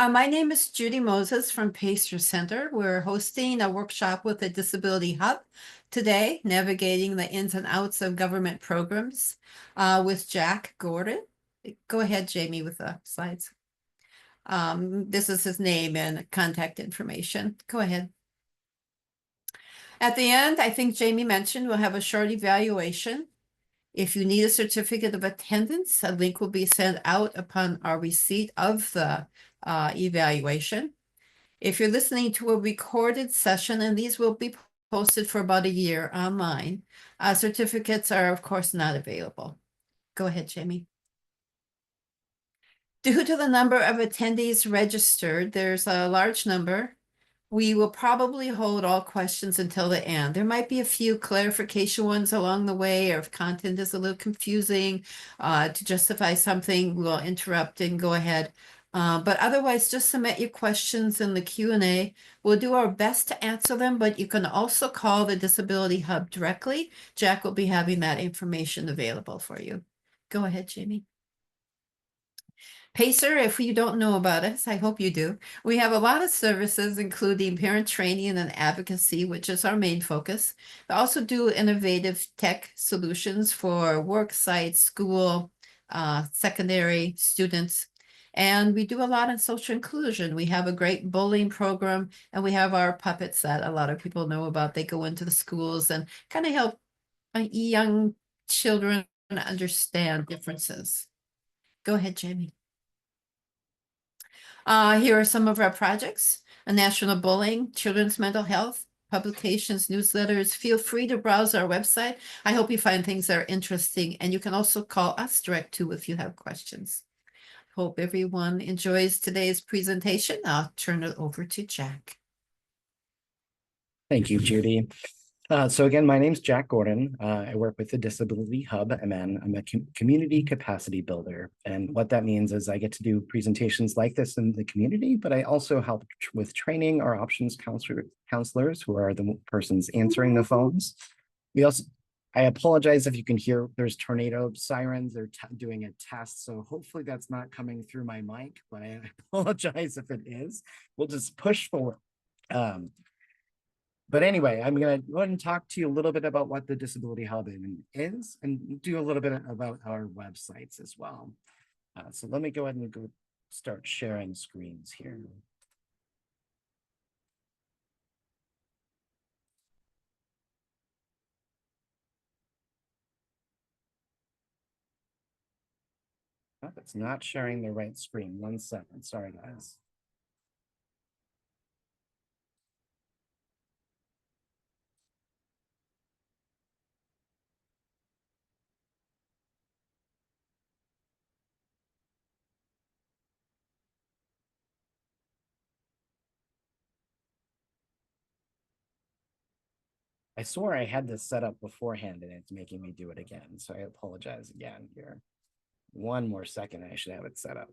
My name is Judy Moses from Pacer Center. We're hosting a workshop with the Disability Hub today, navigating the ins and outs of government programs with Jack Gordon. Go ahead, Jamie, with the slides. This is his name and contact information. Go ahead. At the end, I think Jamie mentioned we'll have a short evaluation. If you need a certificate of attendance, a link will be sent out upon our receipt of the evaluation. If you're listening to a recorded session, and these will be posted for about a year online, certificates are, of course, not available. Go ahead, Jamie. Due to the number of attendees registered, there's a large number. We will probably hold all questions until the end. There might be a few clarification ones along the way, or if content is a little confusing, to justify something, we'll interrupt and go ahead. But otherwise, just submit your questions in the Q&A. We'll do our best to answer them, but you can also call the Disability Hub directly. Jack will be having that information available for you. Go ahead, Jamie. Pacer, if you don't know about us, I hope you do. We have a lot of services, including parent training and advocacy, which is our main focus. We also do innovative tech solutions for work sites, school, secondary students. And we do a lot in social inclusion. We have a great bullying program, and we have our puppets that a lot of people know about. They go into the schools and kind of help young children understand differences. Go ahead, Jamie. Here are some of our projects: a national bullying, children's mental health, publications, newsletters. Feel free to browse our website. I hope you find things that are interesting, and you can also call us direct too if you have questions. Hope everyone enjoys today's presentation. I'll turn it over to Jack. Thank you, Judy. So again, my name's Jack Gordon. I work with the Disability Hub, and I'm a community capacity builder. And what that means is I get to do presentations like this in the community, but I also help with training our options counselors, who are the persons answering the phones. I apologize if you can hear there's tornado sirens. They're doing a test, so hopefully that's not coming through my mic, but I apologize if it is. We'll just push forward. But anyway, I'm going to go ahead and talk to you a little bit about what the Disability Hub is, and do a little bit about our websites as well. So let me go ahead and start sharing screens here. Oh, it's not sharing the right screen. 1 second. Sorry, guys. I swore I had this set up beforehand and it's making me do it again. So I apologize again here. 1 more second, I should have it set up.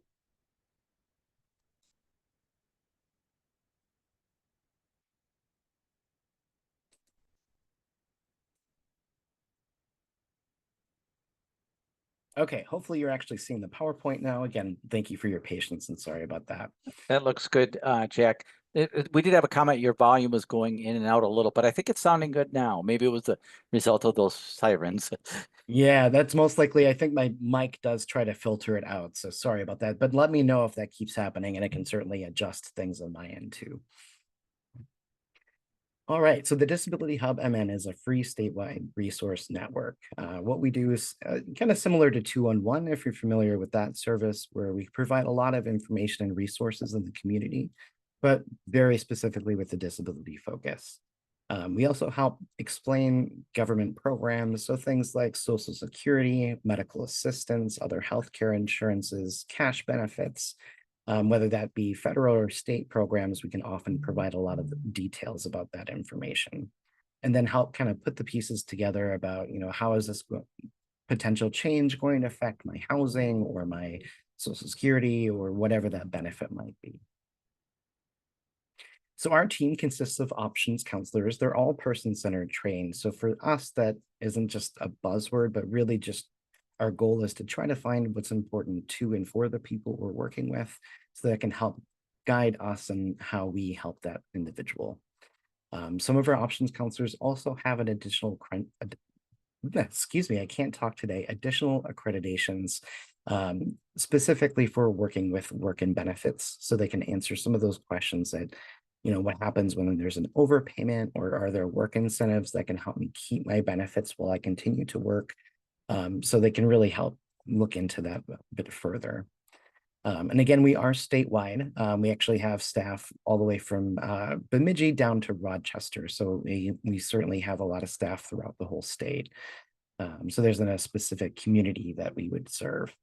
Okay, hopefully you're actually seeing the PowerPoint now. Again, thank you for your patience and sorry about that. That looks good, Jack. We did have a comment, your volume was going in and out a little, but I think it's sounding good now. Maybe it was the result of those sirens. Yeah, that's most likely. I think my mic does try to filter it out, so sorry about that. But let me know if that keeps happening, and I can certainly adjust things on my end too. All right, so the Disability Hub MN is a free statewide resource network. What we do is kind of similar to 211, if you're familiar with that service, where we provide a lot of information and resources in the community, but very specifically with the disability focus. We also help explain government programs, so things like Social Security, medical assistance, other healthcare insurances, cash benefits. Whether that be federal or state programs, we can often provide a lot of details about that information, and then help kind of put the pieces together about, how is this potential change going to affect my housing or my Social Security or whatever that benefit might be. So our team consists of options counselors. They're all person-centered trained. So for us, that isn't just a buzzword, but really just our goal is to try to find what's important to and for the people we're working with, so that can help guide us in how we help that individual. Some of our options counselors also have an additional, excuse me, I can't talk today, additional accreditations specifically for working with work and benefits, so they can answer some of those questions that, what happens when there's an overpayment, or are there work incentives that can help me keep my benefits while I continue to work? So they can really help look into that a bit further. And again, we are statewide. We actually have staff all the way from Bemidji down to Rochester. So we certainly have a lot of staff throughout the whole state. So there's a specific community that we would serve.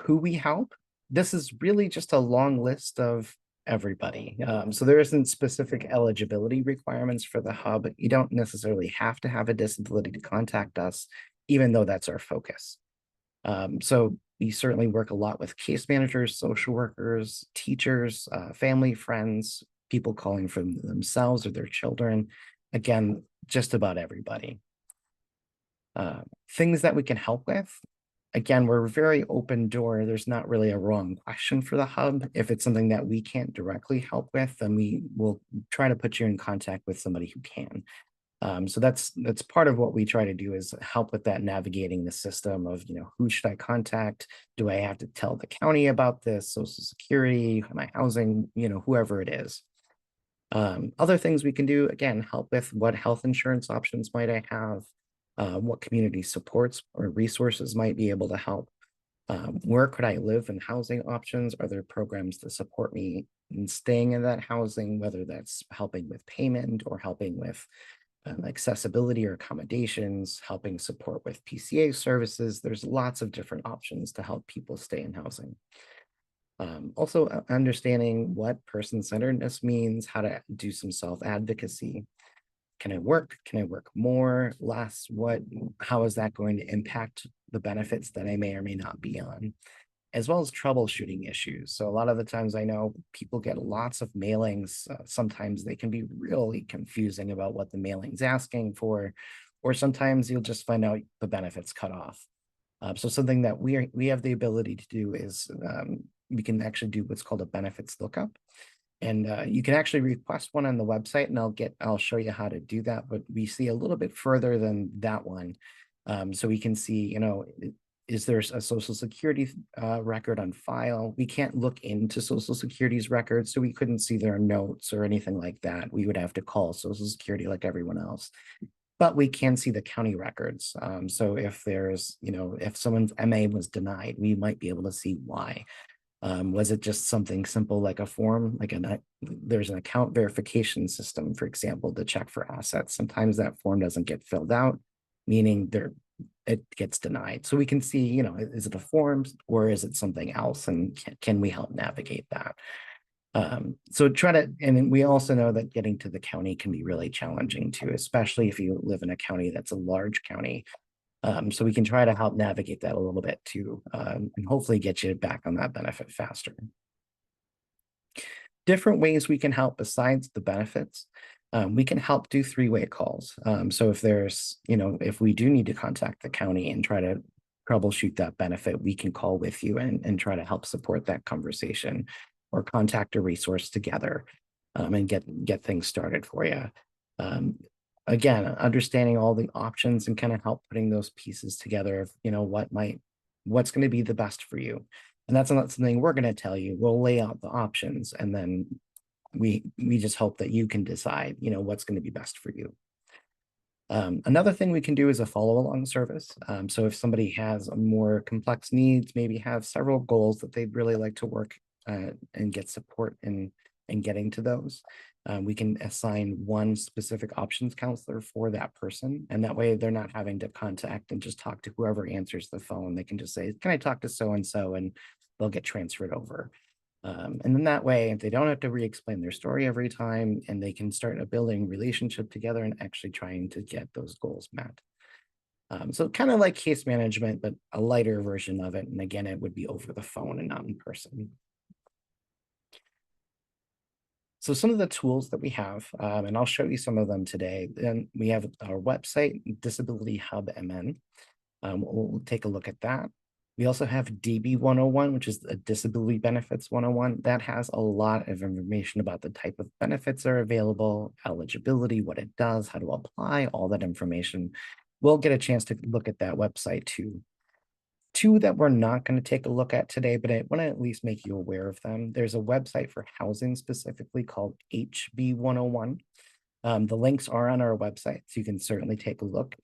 Who we help, this is really just a long list of everybody. So there isn't specific eligibility requirements for the hub. You don't necessarily have to have a disability to contact us, even though that's our focus. So we certainly work a lot with case managers, social workers, teachers, family, friends, people calling for themselves or their children. Again, just about everybody. Things that we can help with. Again, we're very open door. There's not really a wrong question for the hub. If it's something that we can't directly help with, then we will try to put you in contact with somebody who can. So that's part of what we try to do, is help with that, navigating the system of, who should I contact? Do I have to tell the county about this, Social Security, my housing, whoever it is. Other things we can do, again, help with what health insurance options might I have, what community supports or resources might be able to help. Where could I live, and housing options? Are there programs to support me in staying in that housing, whether that's helping with payment or helping with accessibility or accommodations, helping support with PCA services? There's lots of different options to help people stay in housing. Also understanding what person-centeredness means, how to do some self-advocacy. Can I work? Can I work more, less? How is that going to impact the benefits that I may or may not be on? As well as troubleshooting issues. So a lot of the times I know people get lots of mailings. Sometimes they can be really confusing about what the mailing's asking for, or sometimes you'll just find out the benefits cut off. So something that we have the ability to do is we can actually do what's called a benefits lookup. And you can actually request one on the website, and I'll show you how to do that. But we see a little bit further than that one. So we can see, is there a Social Security record on file? We can't look into Social Security's records, so we couldn't see their notes or anything like that. We would have to call Social Security like everyone else. But we can see the county records. So if there's, if someone's MA was denied, we might be able to see why. Was it just something simple like a form, there's an account verification system, for example, to check for assets. Sometimes that form doesn't get filled out, meaning it gets denied. So we can see, is it a form or is it something else? And can we help navigate that? So and we also know that getting to the county can be really challenging too, especially if you live in a county that's a large county. So we can try to help navigate that a little bit too, and hopefully get you back on that benefit faster. Different ways we can help besides the benefits. We can help do three-way calls. So if there's, if we do need to contact the county and try to troubleshoot that benefit, we can call with you and try to help support that conversation, or contact a resource together and get things started for you. Again, understanding all the options and kind of help putting those pieces together of, what's going to be the best for you. And that's not something we're going to tell you. We'll lay out the options, and then we just hope that you can decide, what's going to be best for you. Another thing we can do is a follow-along service. So if somebody has a more complex needs, maybe have several goals that they'd really like to work and get support in getting to those, we can assign one specific options counselor for that person. And that way they're not having to contact and just talk to whoever answers the phone. They can just say, can I talk to so-and-so? And they'll get transferred over. And then that way they don't have to re-explain their story every time, and they can start a building relationship together and actually trying to get those goals met. So kind of like case management, but a lighter version of it. And again, it would be over the phone and not in person. So some of the tools that we have, and I'll show you some of them today. Then we have our website, Disability Hub MN. We'll take a look at that. We also have DB 101, which is the Disability Benefits 101. That has a lot of information about the type of benefits that are available, eligibility, what it does, how to apply, all that information. We'll get a chance to look at that website too. Two that we're not going to take a look at today, but I want to at least make you aware of them. There's a website for housing specifically called HB 101. The links are on our website, so you can certainly take a look.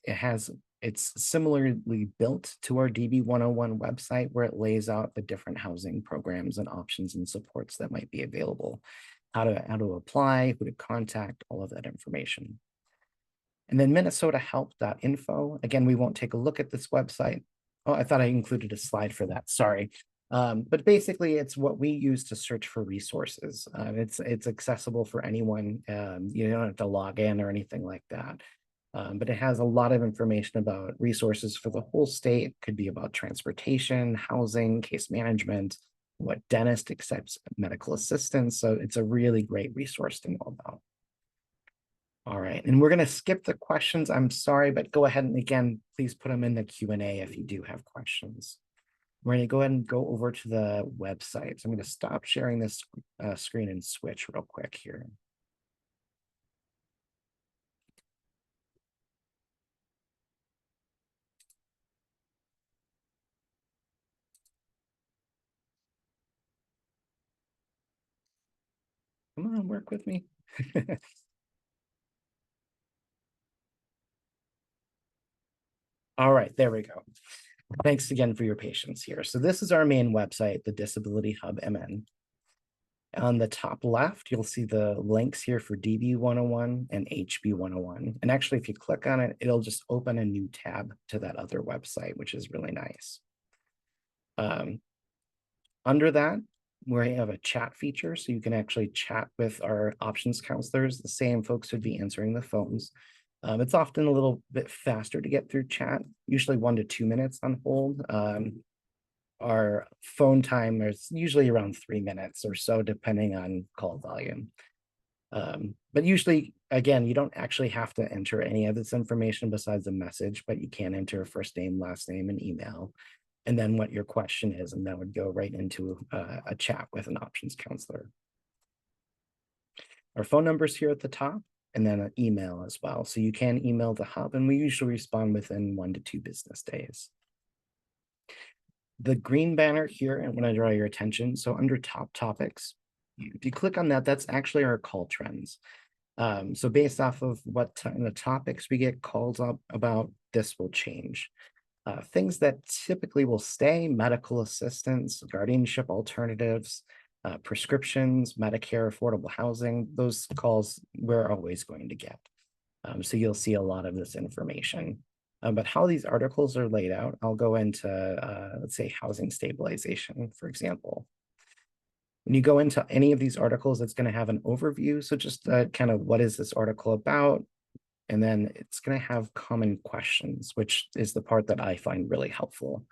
It's similarly built to our DB 101 website, where it lays out the different housing programs and options and supports that might be available, how to apply, who to contact, all of that information. And then minnesotahelp.info. Again, we won't take a look at this website. Oh, I thought I included a slide for that. Sorry. But basically, it's what we use to search for resources. It's accessible for anyone. You don't have to log in or anything like that. But it has a lot of information about resources for the whole state. Could be about transportation, housing, case management, what dentist accepts medical assistance. So it's a really great resource to know about. All right, and we're going to skip the questions. I'm sorry, but go ahead and again, please put them in the Q&A if you do have questions. We're going to go ahead and go over to the website. So I'm going to stop sharing this screen and switch real quick here. Come on, work with me. All right, there we go. Thanks again for your patience here. So this is our main website, the Disability Hub MN. On the top left, you'll see the links here for DB 101 and HB 101. And actually, if you click on it, it'll just open a new tab to that other website, which is really nice. Under that, we have a chat feature, so you can actually chat with our options counselors, the same folks who'd be answering the phones. It's often a little bit faster to get through chat, usually 1 to 2 minutes on hold. Our phone time is usually around 3 minutes or so, depending on call volume. But usually, again, you don't actually have to enter any of this information besides a message, but you can enter a first name, last name, and email, and then what your question is, and that would go right into a chat with an options counselor. Our phone number is here at the top, and then an email as well. So you can email the hub, and we usually respond within 1 to 2 business days. The green banner here, and when I draw your attention, so under top topics, if you click on that, that's actually our call trends. So based off of what the topics we get calls up about, this will change. Things that typically will stay: medical assistance, guardianship alternatives, prescriptions, Medicare, affordable housing. Those calls we're always going to get. So you'll see a lot of this information. But how these articles are laid out, I'll go into, let's say, housing stabilization, for example. When you go into any of these articles, it's going to have an overview. So just kind of what is this article about? And then it's going to have common questions, which is the part that I find really helpful.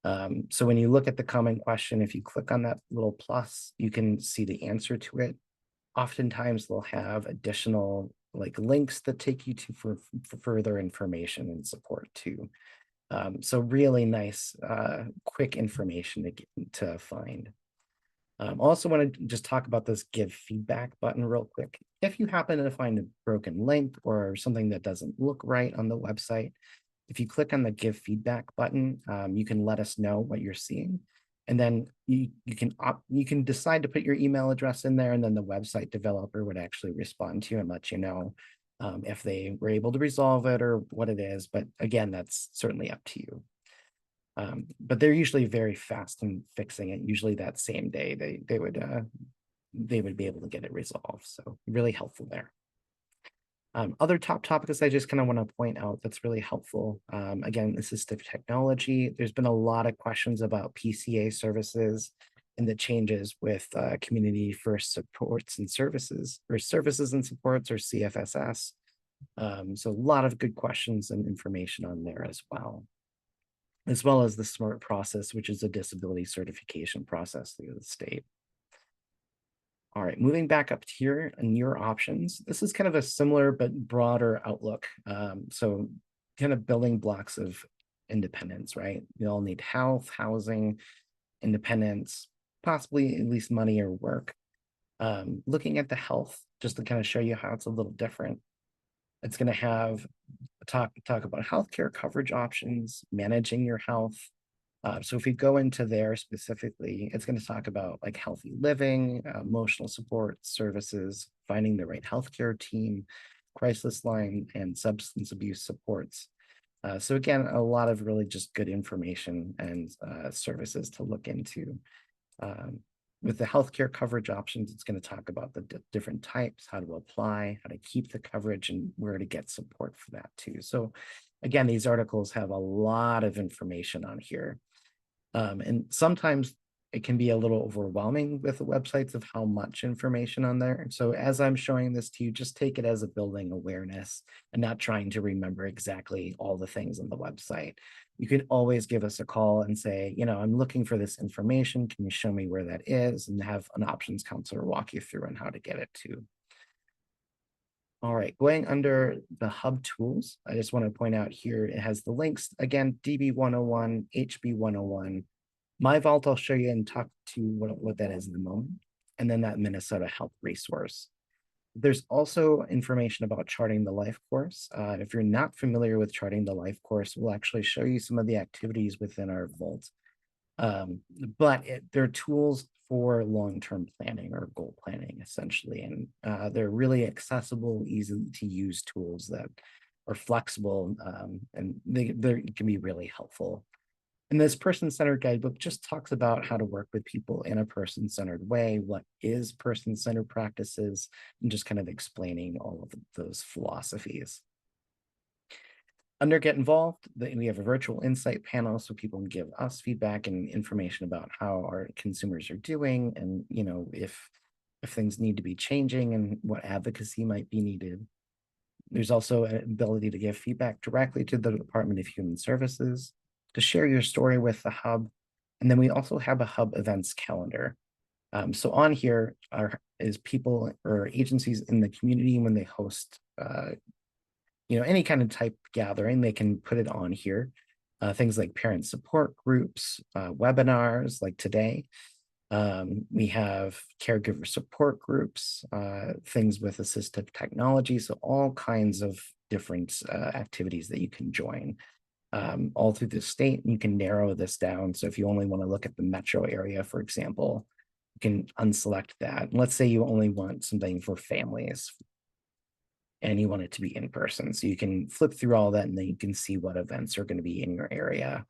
So when you look at the common question, if you click on that little plus, you can see the answer to it. Oftentimes they'll have additional links that take you to for further information and support too. So really nice, quick information to find. Also want to just talk about this give feedback button real quick. If you happen to find a broken link or something that doesn't look right on the website, if you click on the give feedback button, you can let us know what you're seeing. And then you can decide to put your email address in there, and then the website developer would actually respond to you and let you know if they were able to resolve it or what it is. But again, that's certainly up to you. But they're usually very fast in fixing it. Usually that same day they would be able to get it resolved. So really helpful there. Other top topics I just kind of want to point out that's really helpful. Again, assistive technology. There's been a lot of questions about PCA services and the changes with community first supports and services, or services and supports, or CFSS. So a lot of good questions and information on there as well as the SMART process, which is a disability certification process through the state. All right, moving back up here in your options, this is kind of a similar but broader outlook. So kind of building blocks of independence, right? We all need health, housing, independence, possibly at least money or work. Looking at the health, just to kind of show you how it's a little different. It's going to have talk about healthcare coverage options, managing your health. So if we go into there specifically, it's going to talk about like healthy living, emotional support services, finding the right healthcare team, crisis line, and substance abuse supports. So again, a lot of really just good information and services to look into. With the healthcare coverage options, it's going to talk about the different types, how to apply, how to keep the coverage, and where to get support for that too. So again, these articles have a lot of information on here. And sometimes it can be a little overwhelming with the websites of how much information on there. So as I'm showing this to you, just take it as a building awareness and not trying to remember exactly all the things on the website. You can always give us a call and say, you know, I'm looking for this information. Can you show me where that is? And have an options counselor walk you through on how to get it to. All right, going under the hub tools, I just want to point out here, it has the links, again, DB 101, HB 101. My Vault, I'll show you and talk to what that is in a moment. And then that Minnesota Health resource. There's also information about charting the life course. If you're not familiar with charting the life course, we'll actually show you some of the activities within our Vault. But they're tools for long-term planning or goal planning, essentially. And they're really accessible, easy to use tools that are flexible, and they can be really helpful. And this person-centered guidebook just talks about how to work with people in a person-centered way, what is person-centered practices, and just kind of explaining all of those philosophies. Under Get Involved, we have a virtual insight panel so people can give us feedback and information about how our consumers are doing, and you know, if things need to be changing and what advocacy might be needed. There's also an ability to give feedback directly to the Department of Human Services, to share your story with the hub. And then we also have a hub events calendar. So on here is people or agencies in the community when they host any kind of type gathering, they can put it on here. Things like parent support groups, webinars like today. We have caregiver support groups, things with assistive technology. So all kinds of different activities that you can join all through the state. You can narrow this down. So if you only want to look at the metro area, for example, you can unselect that. Let's say you only want something for families and you want it to be in person. So you can flip through all that and then you can see what events are going to be in your area.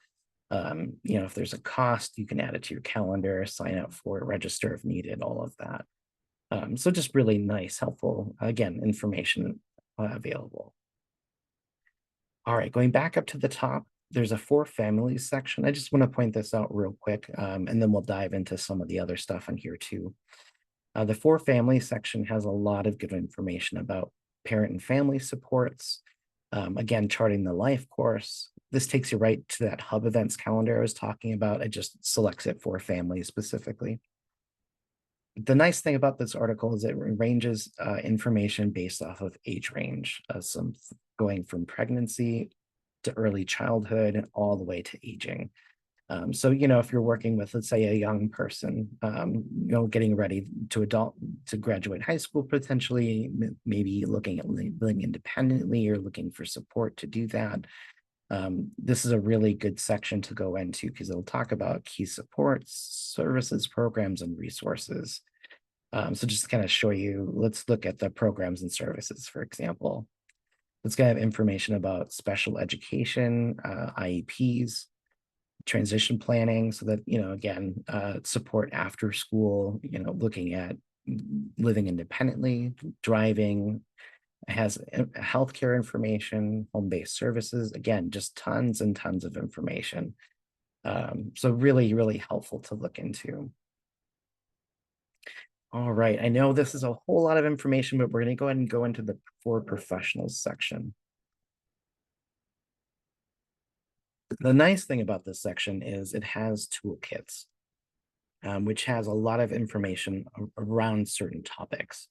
If there's a cost, you can add it to your calendar, sign up for it, register if needed, all of that. So just really nice, helpful, again, information available. All right, going back up to the top, there's a for families section. I just want to point this out real quick, and then we'll dive into some of the other stuff in here too. The for families section has a lot of good information about parent and family supports. Again, charting the life course. This takes you right to that hub events calendar I was talking about. It just selects it for families specifically. The nice thing about this article is it ranges information based off of age range, some going from pregnancy to early childhood and all the way to aging. So, if you're working with, let's say, a young person, getting ready to graduate high school, potentially, maybe looking at living independently or looking for support to do that. This is a really good section to go into because it'll talk about key supports, services, programs, and resources. So just to kind of show you, let's look at the programs and services, for example. It's going to have information about special education, IEPs, transition planning, so that, again, support after school, looking at living independently, driving. It has healthcare information, home-based services, again, just tons and tons of information. So really, really helpful to look into. All right, I know this is a whole lot of information, but we're going to go ahead and go into the for professionals section. The nice thing about this section is it has toolkits, which has a lot of information around certain topics,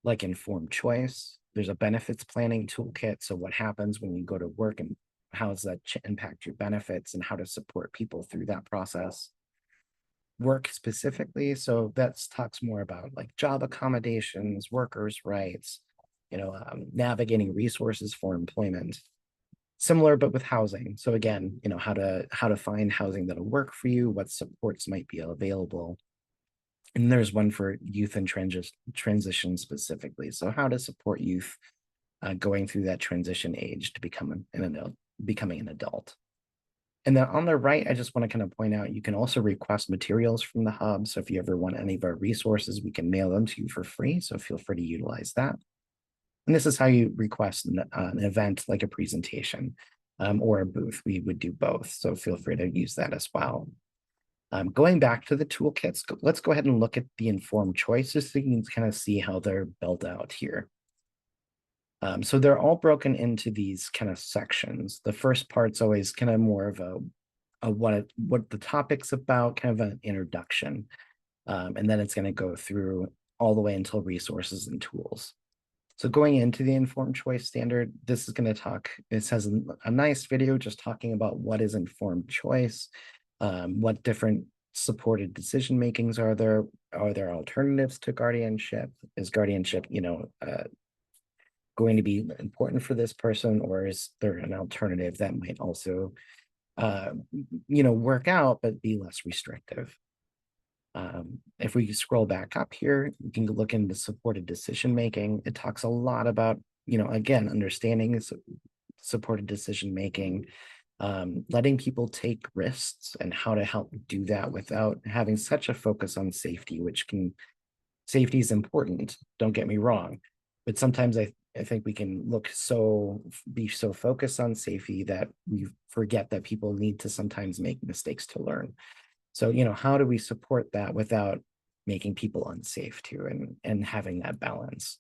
like informed choice. There's a benefits planning toolkit. So what happens when you go to work and how does that impact your benefits and how to support people through that process. Work specifically, so that talks more about like job accommodations, workers' rights, navigating resources for employment. Similar, but with housing. So again, how to find housing that'll work for you, what supports might be available. And there's one for youth and transition specifically. So how to support youth going through that transition age to becoming an adult. And then on the right, I just want to kind of point out, you can also request materials from the hub. So if you ever want any of our resources, we can mail them to you for free. So feel free to utilize that. And this is how you request an event like a presentation or a booth. We would do both. So feel free to use that as well. Going back to the toolkits, let's go ahead and look at the informed choice just so you can kind of see how they're built out here. So they're all broken into these kind of sections. The first part's always kind of more of a what the topic's about, kind of an introduction. And then it's going to go through all the way until resources and tools. So going into the informed choice standard, this is going to talk, this has a nice video just talking about what is informed choice, what different supported decision makings are there alternatives to guardianship? Is guardianship, going to be important for this person, or is there an alternative that might also, work out but be less restrictive? If we scroll back up here, you can look into supported decision making. It talks a lot about, again, understanding supported decision making, letting people take risks and how to help do that without having such a focus on safety, safety is important, don't get me wrong, but sometimes I think we can be so focused on safety that we forget that people need to sometimes make mistakes to learn. So, how do we support that without making people unsafe too, and having that balance?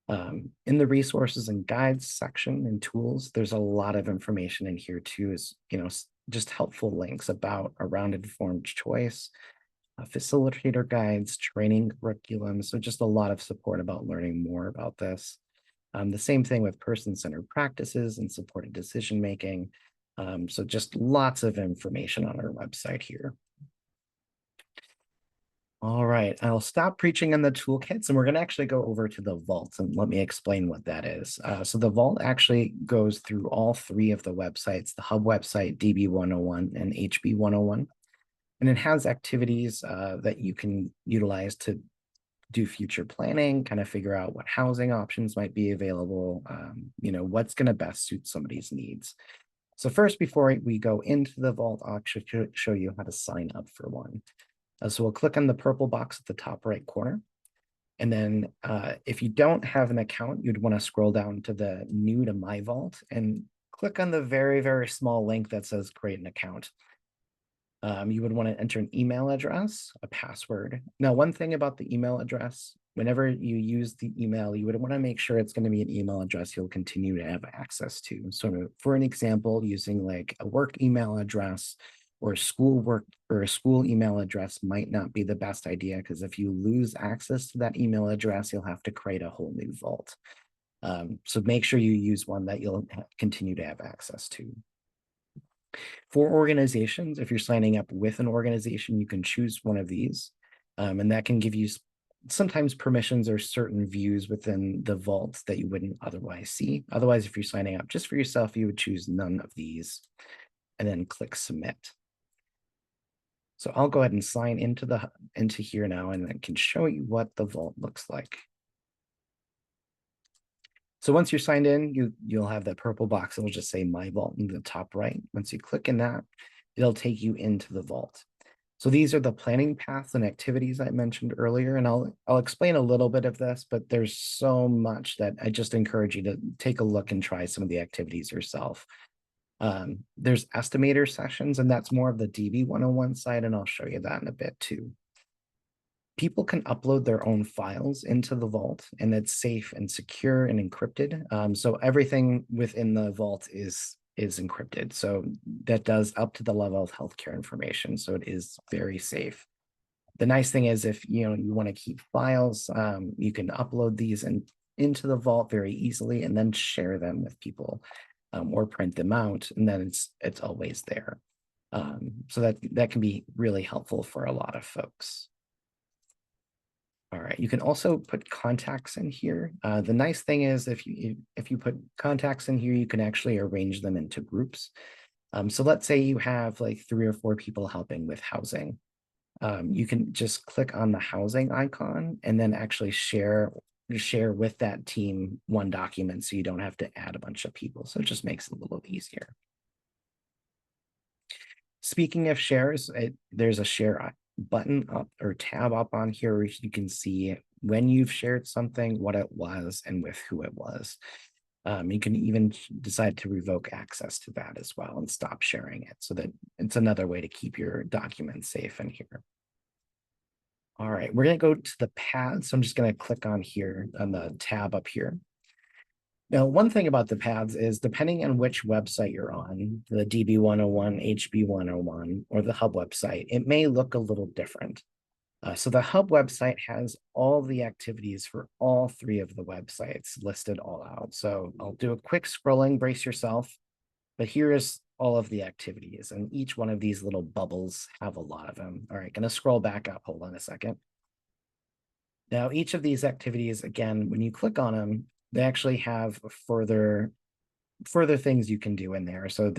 In the resources and guides section and tools, there's a lot of information in here too, is, just helpful links around informed choice, facilitator guides, training curriculum. So just a lot of support about learning more about this. The same thing with person-centered practices and supported decision-making. So just lots of information on our website here. All right, I'll stop preaching on the toolkits and we're going to actually go over to the vault and let me explain what that is. So the vault actually goes through all three of the websites, the hub website, DB101 and HB101. And it has activities that you can utilize to do future planning, kind of figure out what housing options might be available, what's going to best suit somebody's needs. So first, before we go into the vault, I'll actually show you how to sign up for one. So we'll click on the purple box at the top right corner. And then if you don't have an account, you'd want to scroll down to the new to my vault and click on the very, very small link that says create an account. You would want to enter an email address, a password. Now, one thing about the email address, whenever you use the email, you would want to make sure it's going to be an email address you'll continue to have access to. So for an example, using like a work email address or a school email address might not be the best idea, because if you lose access to that email address, you'll have to create a whole new vault. So make sure you use one that you'll continue to have access to. For organizations, if you're signing up with an organization, you can choose one of these, and that can give you sometimes permissions or certain views within the vault that you wouldn't otherwise see. Otherwise, if you're signing up just for yourself, you would choose none of these and then click submit. So I'll go ahead and sign into here now, and I can show you what the vault looks like. So once you're signed in, you'll have that purple box. It'll just say My Vault in the top right. Once you click in that, it'll take you into the vault. So these are the planning paths and activities I mentioned earlier, and I'll explain a little bit of this, but there's so much that I just encourage you to take a look and try some of the activities yourself. There's estimator sessions, and that's more of the DB101 side, and I'll show you that in a bit too. People can upload their own files into the vault, and it's safe and secure and encrypted. So everything within the vault is encrypted. So that does up to the level of healthcare information. So it is very safe. The nice thing is, if you want to keep files, you can upload these into the vault very easily and then share them with people. or print them out, and then it's always there. So that can be really helpful for a lot of folks. All right, you can also put contacts in here. The nice thing is if you put contacts in here, you can actually arrange them into groups. So let's say you have like 3 or 4 people helping with housing. You can just click on the housing icon and then actually share with that team one document, so you don't have to add a bunch of people. So it just makes it a little easier. Speaking of shares, there's a share button up or tab up on here where you can see when you've shared something, what it was, and with who it was. You can even decide to revoke access to that as well and stop sharing it, so that it's another way to keep your documents safe in here. All right, we're going to go to the paths. So I'm just going to click on here on the tab up here. Now, one thing about the paths is depending on which website you're on, the DB101, HB101, or the Hub website, it may look a little different. So the Hub website has all the activities for all 3 of the websites listed all out. So I'll do a quick scrolling, brace yourself, but here is all of the activities, and each one of these little bubbles have a lot of them. All right, gonna scroll back up, hold on a second. Now, each of these activities, again, when you click on them, they actually have further things you can do in there. So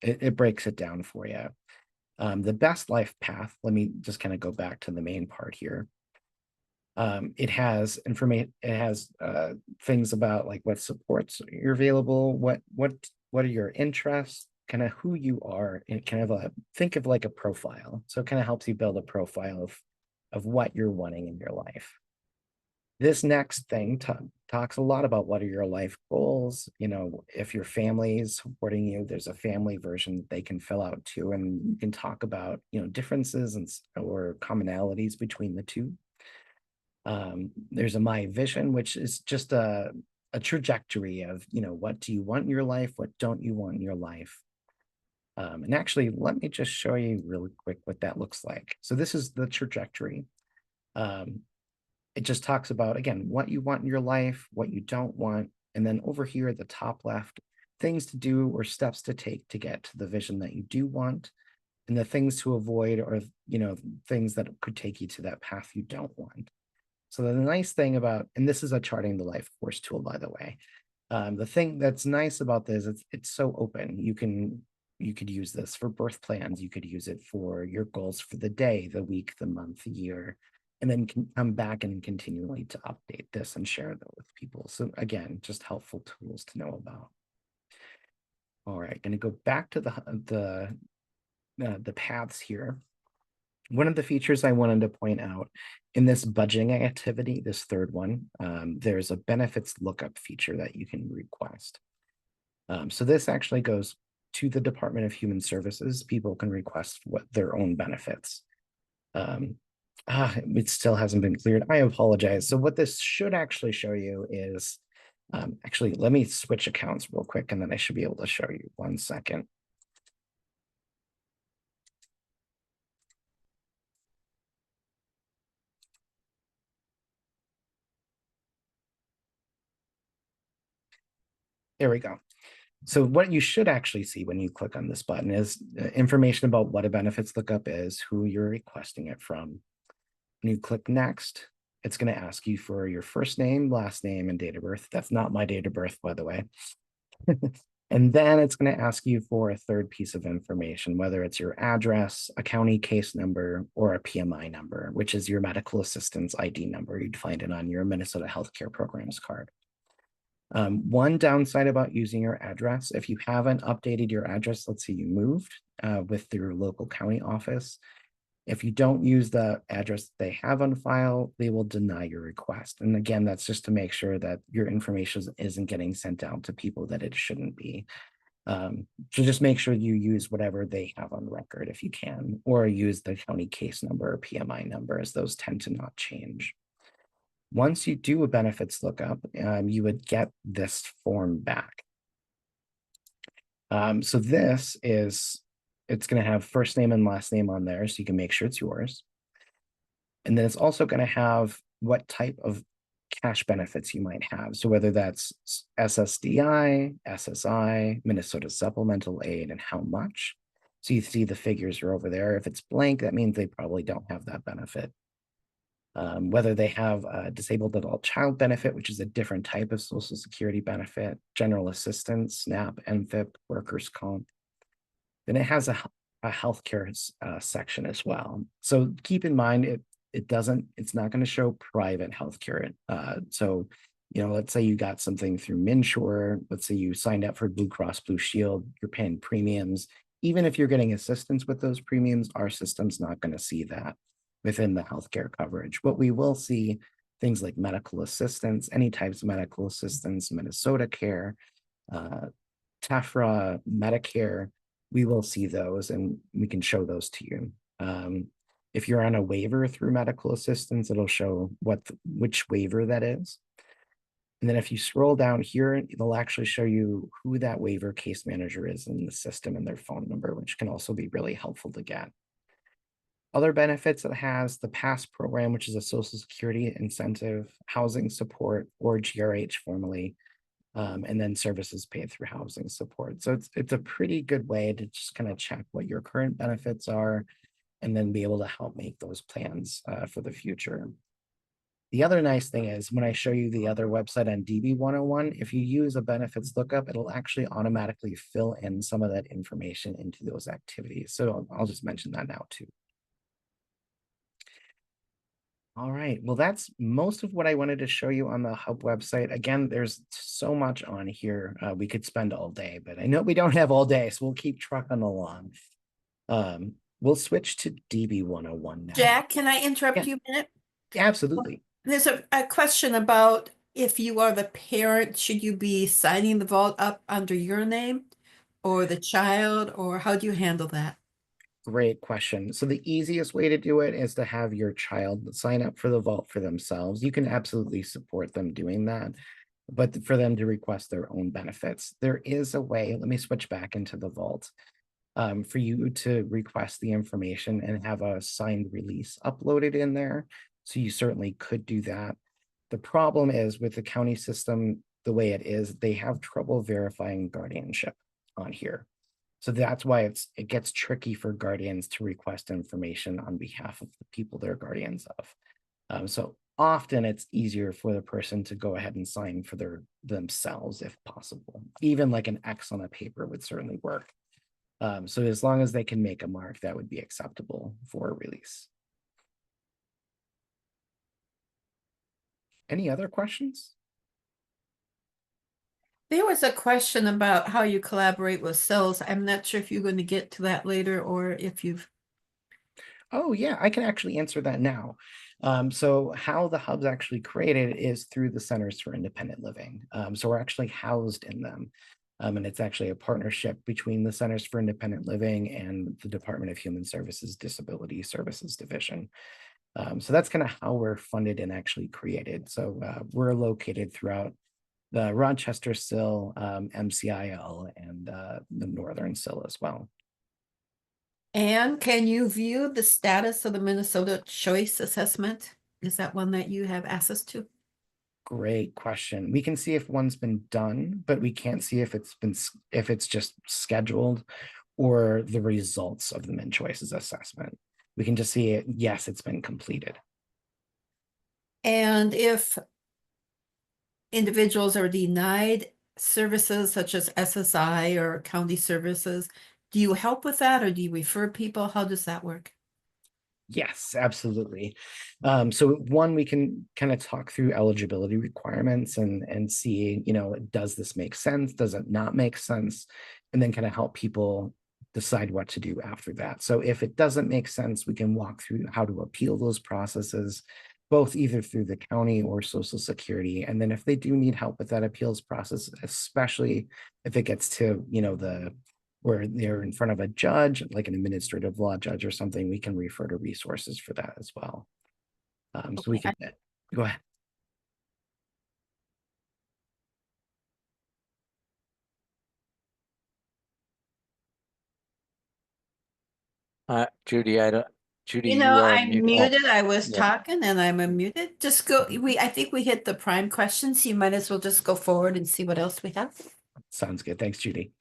it breaks it down for you. The best life path, let me just kind of go back to the main part here. It has information, it has things about like what supports are available, what are your interests, kind of who you are, and kind of think of like a profile. So it kind of helps you build a profile of what you're wanting in your life. This next thing talks a lot about what are your life goals. You know, if your family is supporting you, there's a family version they can fill out too, and you can talk about, you know, differences or commonalities between the two. There's a my vision, which is just a trajectory of, you know, what do you want in your life, what don't you want in your life. And actually, let me just show you really quick what that looks like. So this is the trajectory. It just talks about, again, what you want in your life, what you don't want. And then over here at the top left, things to do or steps to take to get to the vision that you do want, and the things to avoid, or, you know, things that could take you to that path you don't want. So the nice thing about, and this is a charting the life course tool, by the way. The thing that's nice about this, it's so open. You could use this for birth plans. You could use it for your goals for the day, the week, the month, the year, and then can come back and continually to update this and share that with people. So again, just helpful tools to know about. All right, going to go back to the paths here. One of the features I wanted to point out in this budgeting activity, this third one, there's a benefits lookup feature that you can request. So this actually goes to the Department of Human Services. People can request their own benefits. It still hasn't been cleared. I apologize. So what this should actually show you is, actually, let me switch accounts real quick, and then I should be able to show you. 1 second. There we go. So what you should actually see when you click on this button is information about what a benefits lookup is, who you're requesting it from. When you click next, it's going to ask you for your first name, last name, and date of birth. That's not my date of birth, by the way. And then it's going to ask you for a third piece of information, whether it's your address, a county case number, or a PMI number, which is your medical assistance ID number. You'd find it on your Minnesota Healthcare Programs card. One downside about using your address, if you haven't updated your address, let's say you moved with your local county office, if you don't use the address they have on file, they will deny your request. And again, that's just to make sure that your information isn't getting sent out to people that it shouldn't be. So just make sure you use whatever they have on record if you can, or use the county case number or PMI number, as those tend to not change. Once you do a benefits lookup, you would get this form back. So this is, it's going to have first name and last name on there, so you can make sure it's yours. And then it's also going to have what type of cash benefits you might have. So whether that's SSDI, SSI, Minnesota Supplemental Aid, and how much. So you see the figures are over there. If it's blank, that means they probably don't have that benefit. Whether they have a disabled adult child benefit, which is a different type of Social Security benefit, general assistance, SNAP, MFIP, workers' comp. Then it has a healthcare section as well. So keep in mind, it's not going to show private healthcare. So, let's say you got something through MinSure. Let's say you signed up for Blue Cross Blue Shield, you're paying premiums. Even if you're getting assistance with those premiums, our system's not going to see that within the healthcare coverage. What we will see, things like medical assistance, any types of medical assistance, Minnesota Care, TEFRA, Medicare, we will see those and we can show those to you. If you're on a waiver through medical assistance, it'll show which waiver that is. And then if you scroll down here, it'll actually show you who that waiver case manager is in the system and their phone number, which can also be really helpful to get. Other benefits it has, the PASS program, which is a Social Security incentive, housing support, or GRH formally, and then services paid through housing support. So it's a pretty good way to just kind of check what your current benefits are and then be able to help make those plans for the future. The other nice thing is when I show you the other website on DB 101, if you use a benefits lookup, it'll actually automatically fill in some of that information into those activities. So I'll just mention that now too. All right, well, that's most of what I wanted to show you on the Hub website. Again, there's so much on here. We could spend all day, but I know we don't have all day, so we'll keep trucking along. We'll switch to DB 101 now. Jack, can I interrupt you a minute? Absolutely. There's a question about if you are the parent, should you be signing the vault up under your name or the child, or how do you handle that? Great question. So the easiest way to do it is to have your child sign up for the vault for themselves. You can absolutely support them doing that, but for them to request their own benefits, there is a way. Let me switch back into the vault for you to request the information and have a signed release uploaded in there. So you certainly could do that. The problem is with the county system, the way it is, they have trouble verifying guardianship on here. So that's why it gets tricky for guardians to request information on behalf of the people they're guardians of. So often it's easier for the person to go ahead and sign for themselves if possible. Even like an X on a paper would certainly work. So as long as they can make a mark, that would be acceptable for a release. Any other questions? There was a question about how you collaborate with cells. I'm not sure if you're going to get to that later or if you've. Oh yeah, I can actually answer that now. So how the hub's actually created is through the Centers for Independent Living. So we're actually housed in them. And it's actually a partnership between the Centers for Independent Living and the Department of Human Services Disability Services Division. So that's kind of how we're funded and actually created. So we're located throughout the Rochester SIL, MCIL, and the Northern SIL as well. And can you view the status of the Minnesota Choice Assessment? Is that one that you have access to? Great question. We can see if one's been done, but we can't see if it's just scheduled or the results of the MinChoices assessment. We can just see it, yes, it's been completed. And if individuals are denied services such as SSI or county services, do you help with that or do you refer people? How does that work? Yes, absolutely. So one, we can kind of talk through eligibility requirements and see, does this make sense? Does it not make sense? And then kind of help people decide what to do after that. So if it doesn't make sense, we can walk through how to appeal those processes, both either through the county or Social Security. And then if they do need help with that appeals process, especially if it gets to, where they're in front of a judge, like an administrative law judge or something, we can refer to resources for that as well. So we can go ahead. Judy, I don't, Judy, You know, you are I'm mute. Oh, muted. I was yeah. talking and I'm unmuted. Just go, I think we hit the prime questions. You might as well just go forward and see what else we have. Sounds good. Thanks, Judy.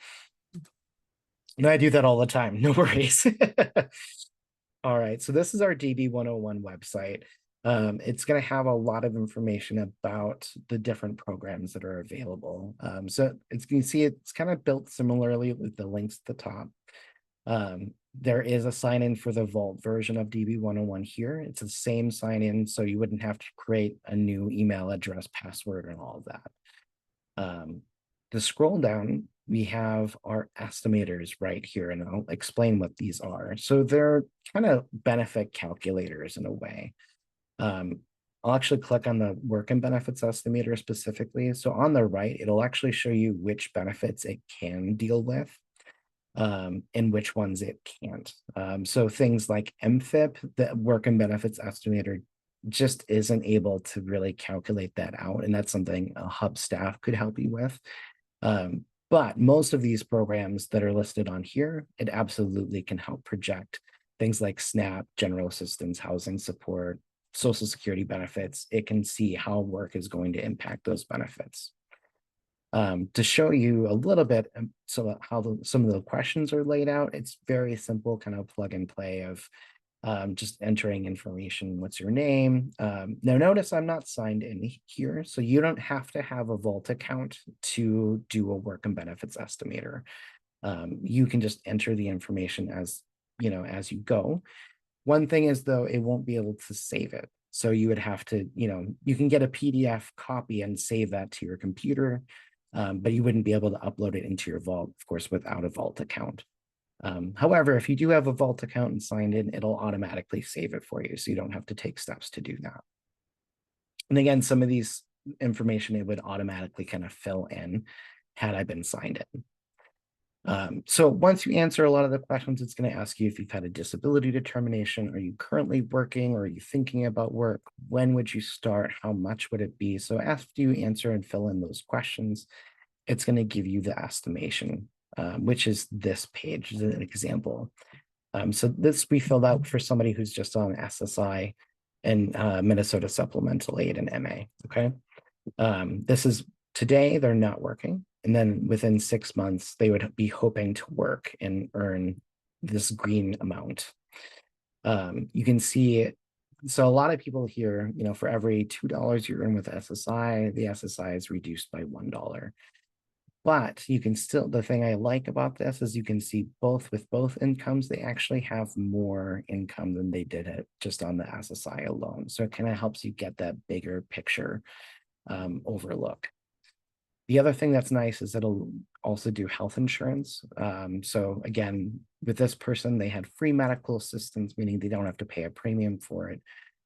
No, I do that all the time. No worries. All right, so this is our DB 101 website. It's going to have a lot of information about the different programs that are available. So as you can see, it's kind of built similarly with the links at the top. There is a sign-in for the Vault version of DB 101 here. It's the same sign-in, so you wouldn't have to create a new email address, password, and all of that. To scroll down, we have our estimators right here, and I'll explain what these are. So they're kind of benefit calculators in a way. I'll actually click on the work and benefits estimator specifically. So on the right, it'll actually show you which benefits it can deal with and which ones it can't. So things like MFIP, the work and benefits estimator, just isn't able to really calculate that out. And that's something a hub staff could help you with. But most of these programs that are listed on here, it absolutely can help project things like SNAP, general assistance, housing support, Social Security benefits. It can see how work is going to impact those benefits. To show you a little bit, so how some of the questions are laid out, it's very simple, kind of plug and play of just entering information. What's your name? Now notice I'm not signed in here, so you don't have to have a Vault account to do a work and benefits estimator. You can just enter the information as you go. One thing is though, it won't be able to save it. So you would have to, you can get a PDF copy and save that to your computer, but you wouldn't be able to upload it into your Vault, of course, without a Vault account. However, if you do have a Vault account and signed in, it'll automatically save it for you, so you don't have to take steps to do that. And again, some of these information it would automatically kind of fill in had I been signed in. So once you answer a lot of the questions, it's going to ask you if you've had a disability determination. Are you currently working, or are you thinking about work? When would you start? How much would it be? So after you answer and fill in those questions, it's going to give you the estimation, which is this page as an example. So this we filled out for somebody who's just on SSI and Minnesota Supplemental Aid and MA. Okay. This is today, they're not working. And then within 6 months, they would be hoping to work and earn this green amount. You can see it. So a lot of people here, for every $2 you earn with SSI, the SSI is reduced by $1. But you can still, the thing I like about this is you can see with both incomes, they actually have more income than they did it just on the SSI alone. So it kind of helps you get that bigger picture overlook. The other thing that's nice is it'll also do health insurance. So again, with this person, they had free medical assistance, meaning they don't have to pay a premium for it.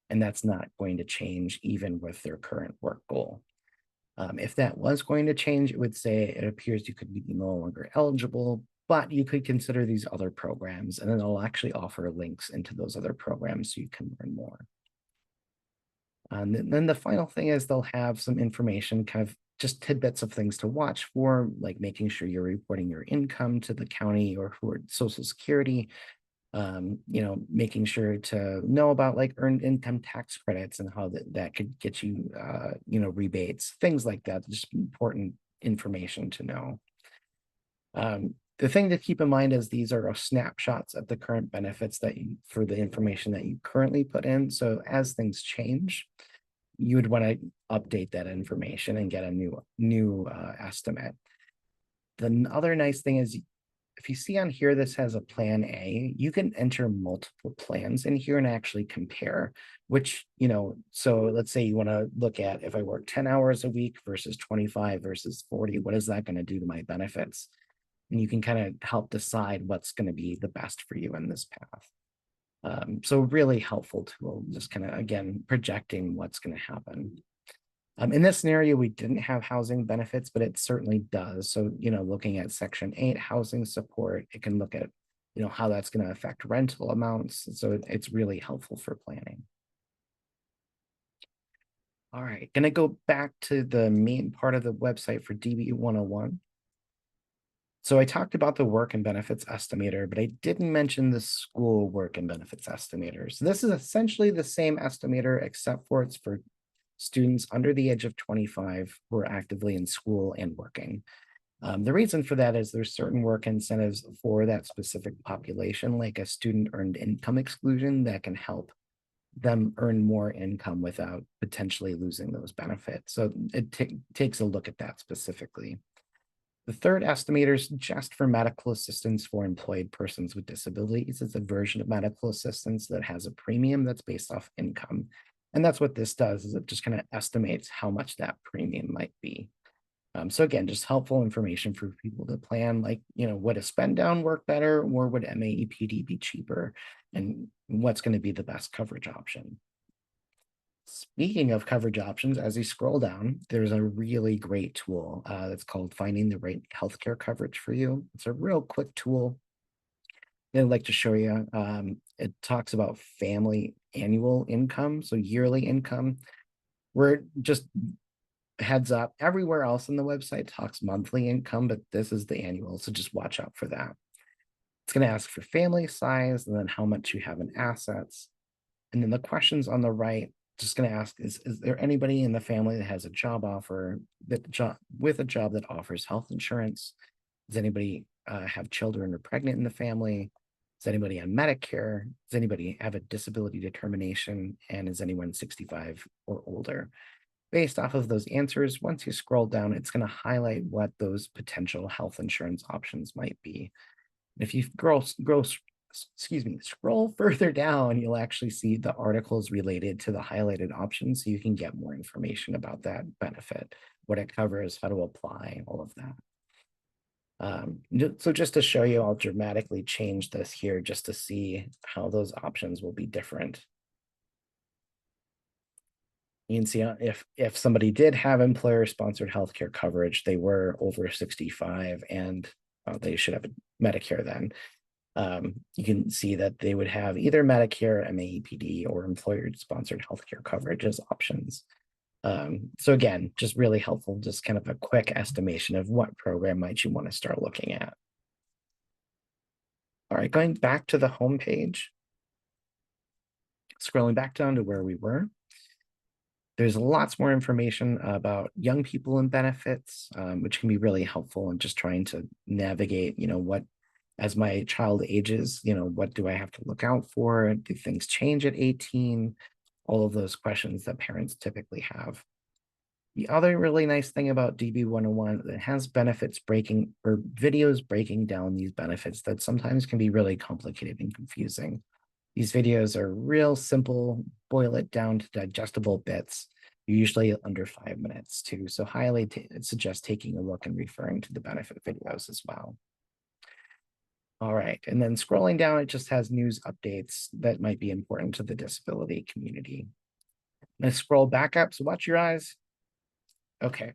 And that's not going to change even with their current work goal. If that was going to change, it would say it appears you could be no longer eligible, but you could consider these other programs, and then it'll actually offer links into those other programs so you can learn more. And then the final thing is they'll have some information, kind of just tidbits of things to watch for, like making sure you're reporting your income to the county or Social Security, making sure to know about like earned income tax credits and how that could get you, rebates, things like that. Just important information to know. The thing to keep in mind is these are snapshots of the current benefits for the information that you currently put in. So as things change, you would want to update that information and get a new estimate. The other nice thing is, if you see on here, this has a plan A, you can enter multiple plans in here and actually compare which, so let's say you want to look at if I work 10 hours a week versus 25 versus 40, what is that going to do to my benefits? And you can kind of help decide what's going to be the best for you in this path. So really helpful tool, just kind of, again, projecting what's going to happen. In this scenario, we didn't have housing benefits, but it certainly does. So, looking at Section 8 housing support, it can look at, how that's going to affect rental amounts. So it's really helpful for planning. All right, going to go back to the main part of the website for DB 101. So I talked about the work and benefits estimator, but I didn't mention the school work and benefits estimator. So this is essentially the same estimator, except for it's for students under the age of 25 who are actively in school and working. The reason for that is there's certain work incentives for that specific population, like a student earned income exclusion that can help them earn more income without potentially losing those benefits. So it takes a look at that specifically. The third estimator is just for medical assistance for employed persons with disabilities. It's a version of medical assistance that has a premium that's based off income. And that's what this does, is it just kind of estimates how much that premium might be. So again, just helpful information for people to plan, like, would a spend down work better, or would MAEPD be cheaper? And what's going to be the best coverage option? Speaking of coverage options, as you scroll down, there's a really great tool that's called Finding the Right Healthcare Coverage for You. It's a real quick tool that I'd like to show you. It talks about family annual income, so yearly income. We're just heads up, everywhere else in the website talks monthly income, but this is the annual, so just watch out for that. It's going to ask for family size and then how much you have in assets. And then the questions on the right, just going to ask, is there anybody in the family that has a job offer, with a job that offers health insurance? Does anybody have children or pregnant in the family? Is anybody on Medicare? Does anybody have a disability determination? And is anyone 65 or older? Based off of those answers, once you scroll down, it's going to highlight what those potential health insurance options might be. If you scroll further down, you'll actually see the articles related to the highlighted options, so you can get more information about that benefit, what it covers, how to apply, all of that. So just to show you, I'll dramatically change this here just to see how those options will be different. You can see if somebody did have employer-sponsored healthcare coverage, they were over 65 and they should have Medicare then. You can see that they would have either Medicare, MAEPD, or employer-sponsored healthcare coverage as options. So again, just really helpful, just kind of a quick estimation of what program might you want to start looking at. All right, going back to the home page, scrolling back down to where we were. There's lots more information about young people and benefits, which can be really helpful in just trying to navigate, what, as my child ages, what do I have to look out for? Do things change at 18? All of those questions that parents typically have. The other really nice thing about DB 101, it has benefits breaking, or videos breaking down these benefits that sometimes can be really complicated and confusing. These videos are real simple, boil it down to digestible bits, usually under 5 minutes too. So highly suggest taking a look and referring to the benefit videos as well. All right, and then scrolling down, it just has news updates that might be important to the disability community. Let's scroll back up, so watch your eyes. Okay,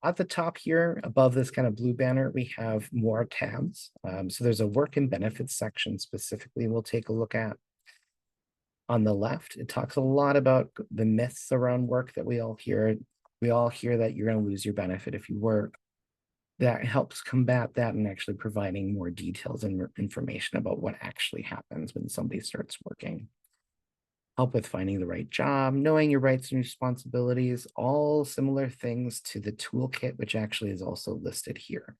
at the top here, above this kind of blue banner, we have more tabs. So there's a work and benefits section specifically we'll take a look at. On the left, it talks a lot about the myths around work that we all hear. We all hear that you're going to lose your benefit if you work. That helps combat that and actually providing more details and information about what actually happens when somebody starts working. Help with finding the right job, knowing your rights and responsibilities, all similar things to the toolkit, which actually is also listed here.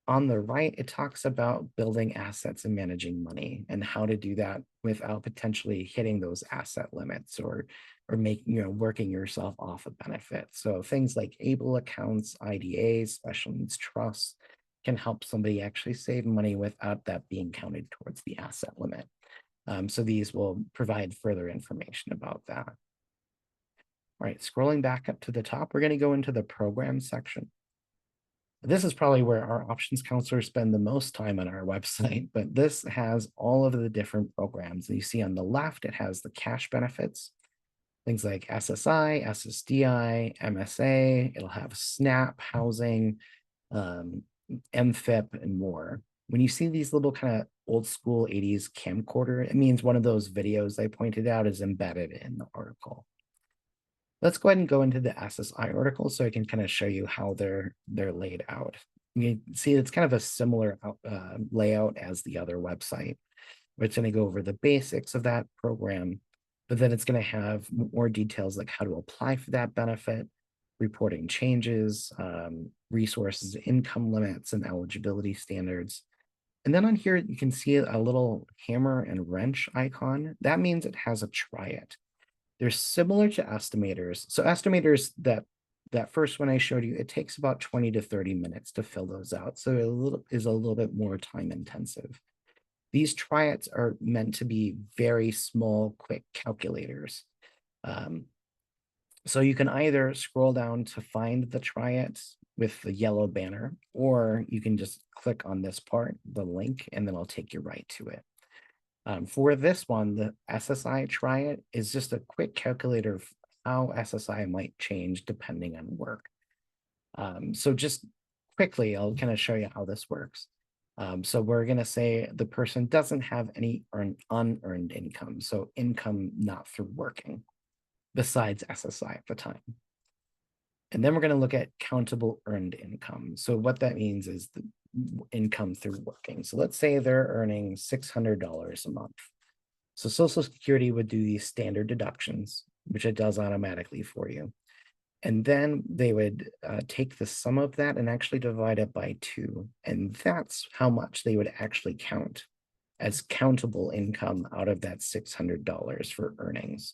On the right, it talks about building assets and managing money and how to do that without potentially hitting those asset limits or working yourself off a benefit. So things like ABLE accounts, IDAs, special needs trusts can help somebody actually save money without that being counted towards the asset limit. So these will provide further information about that. All right, scrolling back up to the top, we're going to go into the program section. This is probably where our options counselors spend the most time on our website, but this has all of the different programs. You see on the left, it has the cash benefits, things like SSI, SSDI, MSA. It'll have SNAP, housing, MFIP, and more. When you see these little kind of old school 80s camcorder, it means one of those videos I pointed out is embedded in the article. Let's go ahead and go into the SSI article so I can kind of show you how they're laid out. you see it's kind of a similar layout as the other website. It's going to go over the basics of that program, but then it's going to have more details like how to apply for that benefit, reporting changes, resources, income limits, and eligibility standards. And then on here, you can see a little hammer and wrench icon. That means it has a try it. They're similar to estimators. So estimators, that first one I showed you, it takes about 20 to 30 minutes to fill those out. So it is a little bit more time intensive. These try-its are meant to be very small, quick calculators. So you can either scroll down to find the try-it with the yellow banner, or you can just click on this part, the link, and then it'll take you right to it. For this one, the SSI try-it is just a quick calculator of how SSI might change depending on work. So just quickly, I'll kind of show you how this works. So we're going to say the person doesn't have any unearned income, so income not through working, besides SSI at the time. And then we're going to look at countable earned income. So what that means is the income through working. So let's say they're earning $600 a month. So Social Security would do these standard deductions, which it does automatically for you. And then they would take the sum of that and actually divide it by 2. And that's how much they would actually count as countable income out of that $600 for earnings.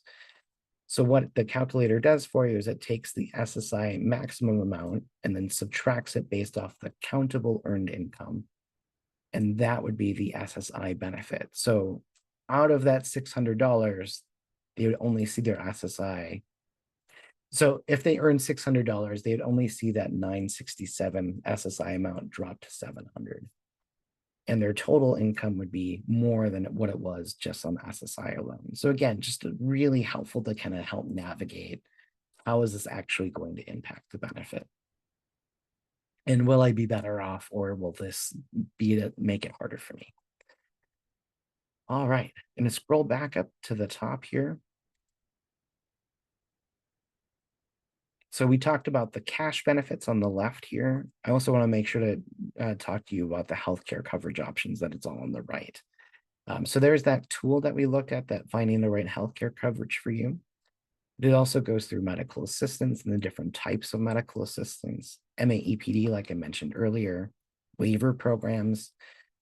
So what the calculator does for you is it takes the SSI maximum amount and then subtracts it based off the countable earned income. And that would be the SSI benefit. So out of that $600, they would only see their SSI. So if they earn $600, they'd only see that $967 SSI amount drop to $700. And their total income would be more than what it was just on SSI alone. So again, just really helpful to kind of help navigate how is this actually going to impact the benefit? And will I be better off, or will this be to make it harder for me? All right, I'm going to scroll back up to the top here. So we talked about the cash benefits on the left here. I also want to make sure to talk to you about the healthcare coverage options, that it's all on the right. So there's that tool that we looked at, that finding the right healthcare coverage for you. It also goes through medical assistance and the different types of medical assistance, MAEPD, like I mentioned earlier, waiver programs.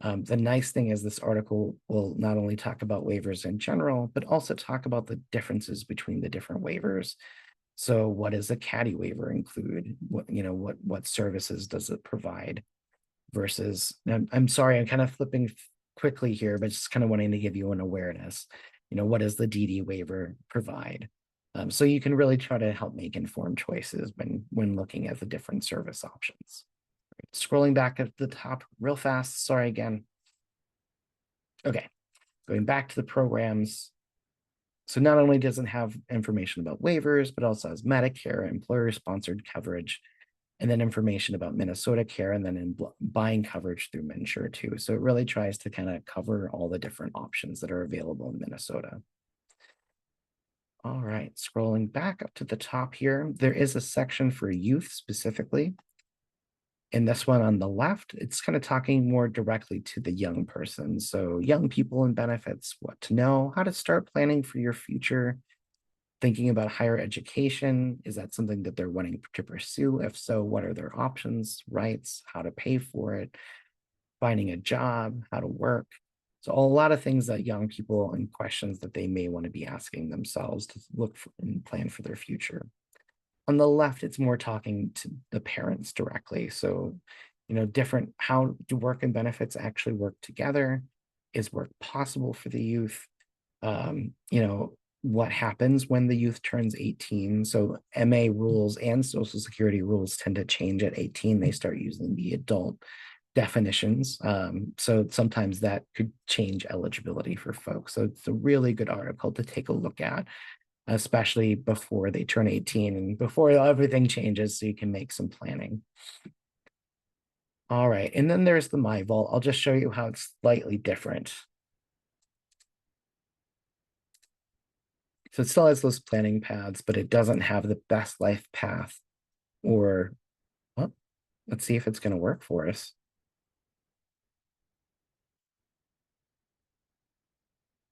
The nice thing is this article will not only talk about waivers in general, but also talk about the differences between the different waivers. So what does a caddy waiver include? What services does it provide? Versus, I'm sorry, I'm kind of flipping quickly here, but just kind of wanting to give you an awareness. What does the DD waiver provide? So you can really try to help make informed choices when looking at the different service options. Scrolling back at the top real fast, sorry again. Okay, going back to the programs. So not only does it have information about waivers, but also has Medicare, employer-sponsored coverage, and then information about Minnesota Care, and then buying coverage through MNsure too. So it really tries to kind of cover all the different options that are available in Minnesota. All right, scrolling back up to the top here, there is a section for youth specifically. In this one on the left, it's kind of talking more directly to the young person. So young people and benefits, what to know, how to start planning for your future, thinking about higher education. Is that something that they're wanting to pursue? If so, what are their options, rights, how to pay for it, finding a job, how to work. So a lot of things that young people and questions that they may want to be asking themselves to look for and plan for their future. On the left, it's more talking to the parents directly. So, different, how do work and benefits actually work together? Is work possible for the youth? What happens when the youth turns 18? So MA rules and Social Security rules tend to change at 18. They start using the adult definitions. So sometimes that could change eligibility for folks. So it's a really good article to take a look at, especially before they turn 18 and before everything changes, so you can make some planning. All right, and then there's the My Vault. I'll just show you how it's slightly different. So it still has those planning paths, but it doesn't have the best life path or, well, Let's see if it's going to work for us.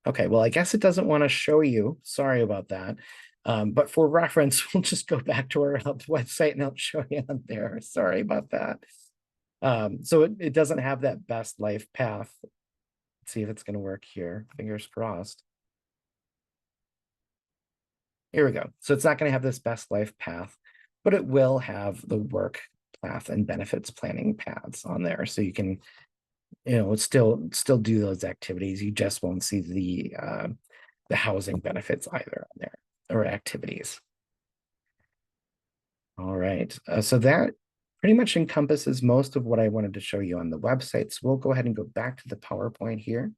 Okay, well, I guess it doesn't want to show you. Sorry about that. But for reference, we'll just go back to our Hub website and I'll show you on there. Sorry about that. So it doesn't have that best life path. Let's see if it's going to work here. Fingers crossed. Here we go. So it's not going to have this best life path, but it will have the work path and benefits planning paths on there. So you can, still do those activities. You just won't see the housing benefits either on there, or activities. All right. So that pretty much encompasses most of what I wanted to show you on the website. So we'll go ahead and go back to the PowerPoint here.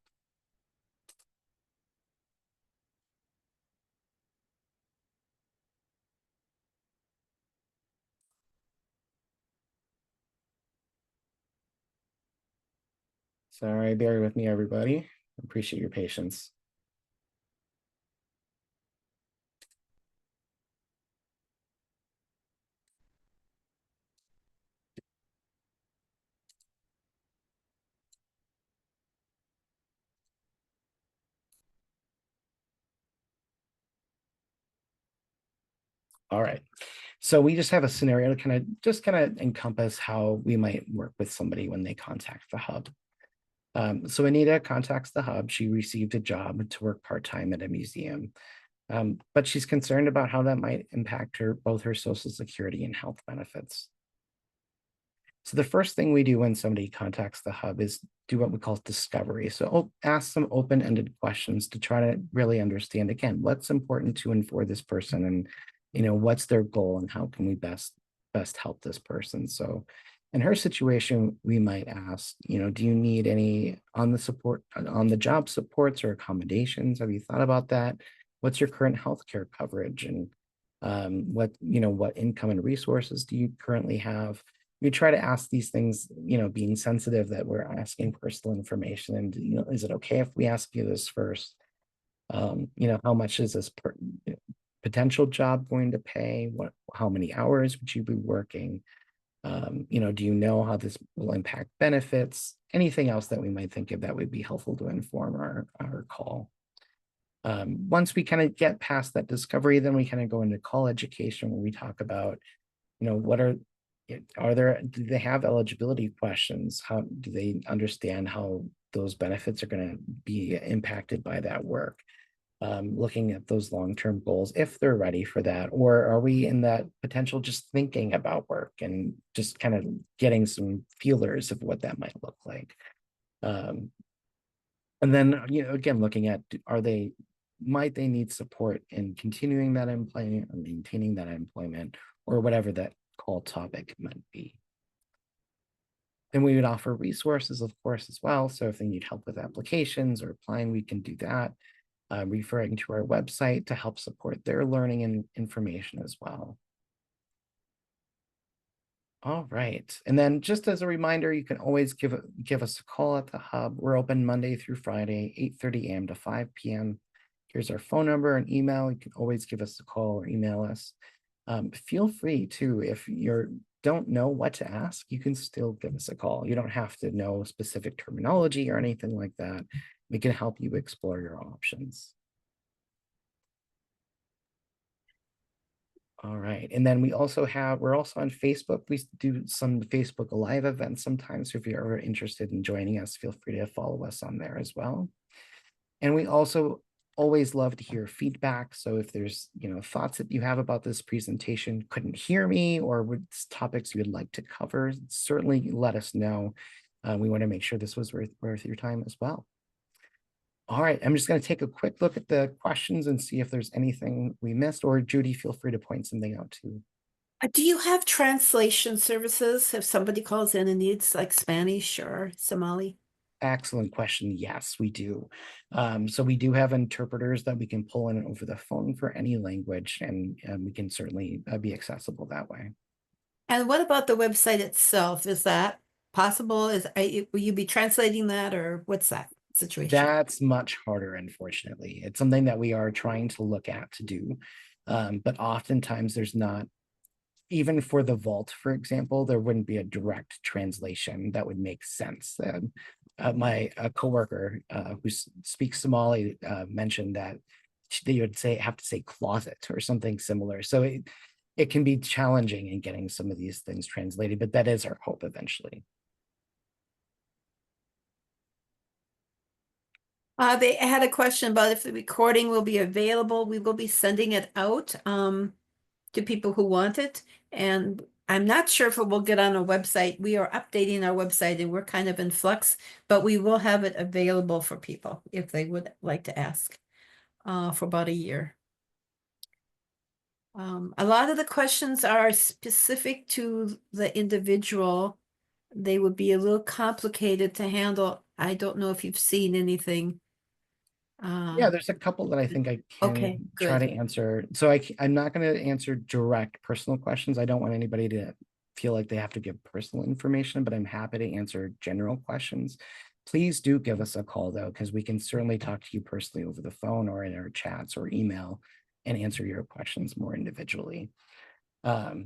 Sorry, bear with me, everybody. Appreciate your patience. All right. So we just have a scenario to kind of encompass how we might work with somebody when they contact the hub. So Anita contacts the hub. She received a job to work part-time at a museum, but she's concerned about how that might impact both her Social Security and health benefits. So the first thing we do when somebody contacts the hub is do what we call discovery. So ask some open-ended questions to try to really understand, again, what's important to and for this person, and what's their goal and how can we best help this person. So in her situation, we might ask, do you need any on the job supports or accommodations? Have you thought about that? What's your current healthcare coverage? And what income and resources do you currently have? We try to ask these things, being sensitive that we're asking personal information. And, is it okay if we ask you this first? How much is this potential job going to pay? How many hours would you be working? Do you know how this will impact benefits? Anything else that we might think of that would be helpful to inform our call. Once we kind of get past that discovery, then we kind of go into call education, where we talk about, do they have eligibility questions? How do they understand how those benefits are going to be impacted by that work? Looking at those long-term goals, if they're ready for that, or are we in that potential just thinking about work and just kind of getting some feelers of what that might look like. And then, again, looking at, might they need support in continuing that employment or maintaining that employment, or whatever that call topic might be. Then we would offer resources, of course, as well. So if they need help with applications or applying, we can do that. Referring to our website to help support their learning and information as well. All right. And then just as a reminder, you can always give us a call at the hub. We're open Monday through Friday, 8:30 a.m. to 5 p.m. Here's our phone number and email. You can always give us a call or email us. Feel free to, if you don't know what to ask, you can still give us a call. You don't have to know specific terminology or anything like that. We can help you explore your options. All right. And then we're also on Facebook. We do some Facebook Live events sometimes. So if you're ever interested in joining us, feel free to follow us on there as well. And we also always love to hear feedback. So if there's, thoughts that you have about this presentation, couldn't hear me, or topics you would like to cover, certainly let us know. We want to make sure this was worth your time as well. All right, I'm just going to take a quick look at the questions and see if there's anything we missed, or Judy, feel free to point something out too. Do you have translation services if somebody calls in and needs like Spanish or Somali? Excellent question. Yes, we do. So we do have interpreters that we can pull in over the phone for any language, and we can certainly be accessible that way. And what about the website itself? Is that possible? Will you be translating that, or what's that situation? That's much harder, unfortunately. It's something that we are trying to look at to do, but oftentimes there's not even for the vault, for example, there wouldn't be a direct translation that would make sense. My coworker who speaks Somali mentioned that they would have to say closet or something similar. So it can be challenging in getting some of these things translated, but that is our hope eventually. They had a question about if the recording will be available. We will be sending it out to people who want it. And I'm not sure if it will get on a website. We are updating our website and we're kind of in flux, but we will have it available for people if they would like to ask for about a year. A lot of the questions are specific to the individual. They would be a little complicated to handle. I don't know if you've seen anything. Yeah, there's a couple that I think I Okay, can try good. to answer. So I'm not going to answer direct personal questions. I don't want anybody to feel like they have to give personal information, but I'm happy to answer general questions. Please do give us a call though, because we can certainly talk to you personally over the phone or in our chats or email and answer your questions more individually. I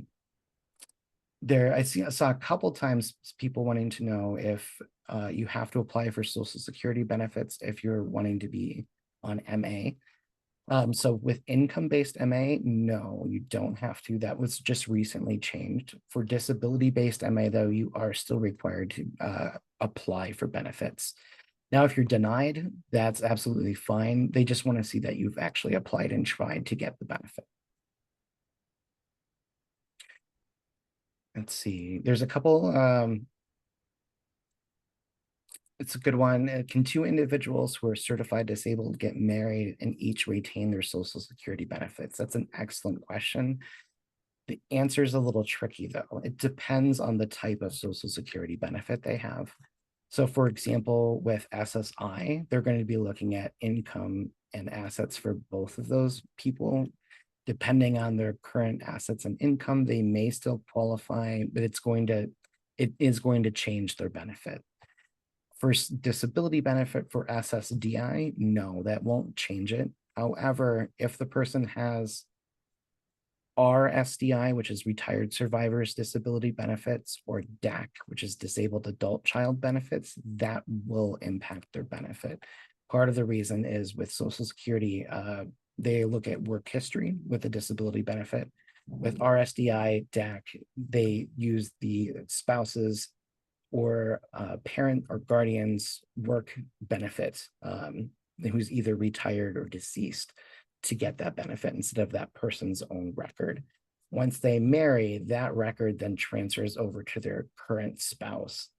saw a couple times people wanting to know if you have to apply for Social Security benefits if you're wanting to be on MA. So with income-based MA, no, you don't have to. That was just recently changed. For disability-based MA, though, you are still required to apply for benefits. Now, if you're denied, that's absolutely fine. They just want to see that you've actually applied and tried to get the benefit. Let's see, there's a couple, it's a good one. Can two individuals who are certified disabled get married and each retain their Social Security benefits? That's an excellent question. The answer is a little tricky though. It depends on the type of Social Security benefit they have. So for example, with SSI, they're going to be looking at income and assets for both of those people. Depending on their current assets and income, they may still qualify, but it is going to change their benefit. For disability benefit for SSDI, no, that won't change it. However, if the person has RSDI, which is Retired Survivors Disability Benefits, or DAC, which is Disabled Adult Child Benefits, that will impact their benefit. Part of the reason is with Social Security, they look at work history with the disability benefit. With RSDI, DAC, they use the spouse's or parent or guardian's work benefit, who's either retired or deceased, to get that benefit instead of that person's own record. Once they marry, that record then transfers over to their current spouse.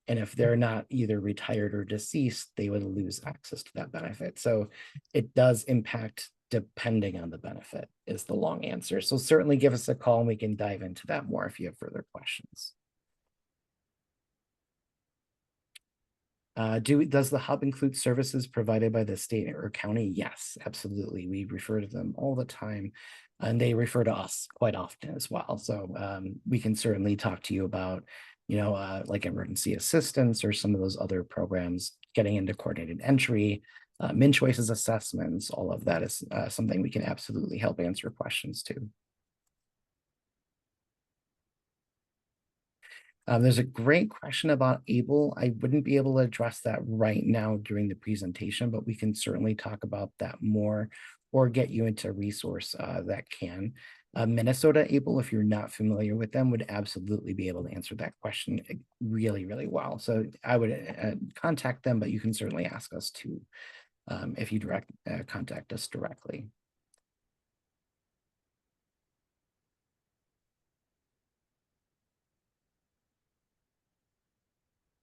And if they're not either retired or deceased, they would lose access to that benefit. So it does impact depending on the benefit, is the long answer. So certainly give us a call and we can dive into that more if you have further questions. Does the hub include services provided by the state or county? Yes, absolutely. We refer to them all the time, and they refer to us quite often as well. So we can certainly talk to you about, like emergency assistance or some of those other programs, getting into coordinated entry, min choices assessments. All of that is something we can absolutely help answer questions to. There's a great question about ABLE. I wouldn't be able to address that right now during the presentation, but we can certainly talk about that more or get you into a resource that can. Minnesota ABLE, if you're not familiar with them, would absolutely be able to answer that question really, really well. So I would contact them, but you can certainly ask us too if you contact us directly.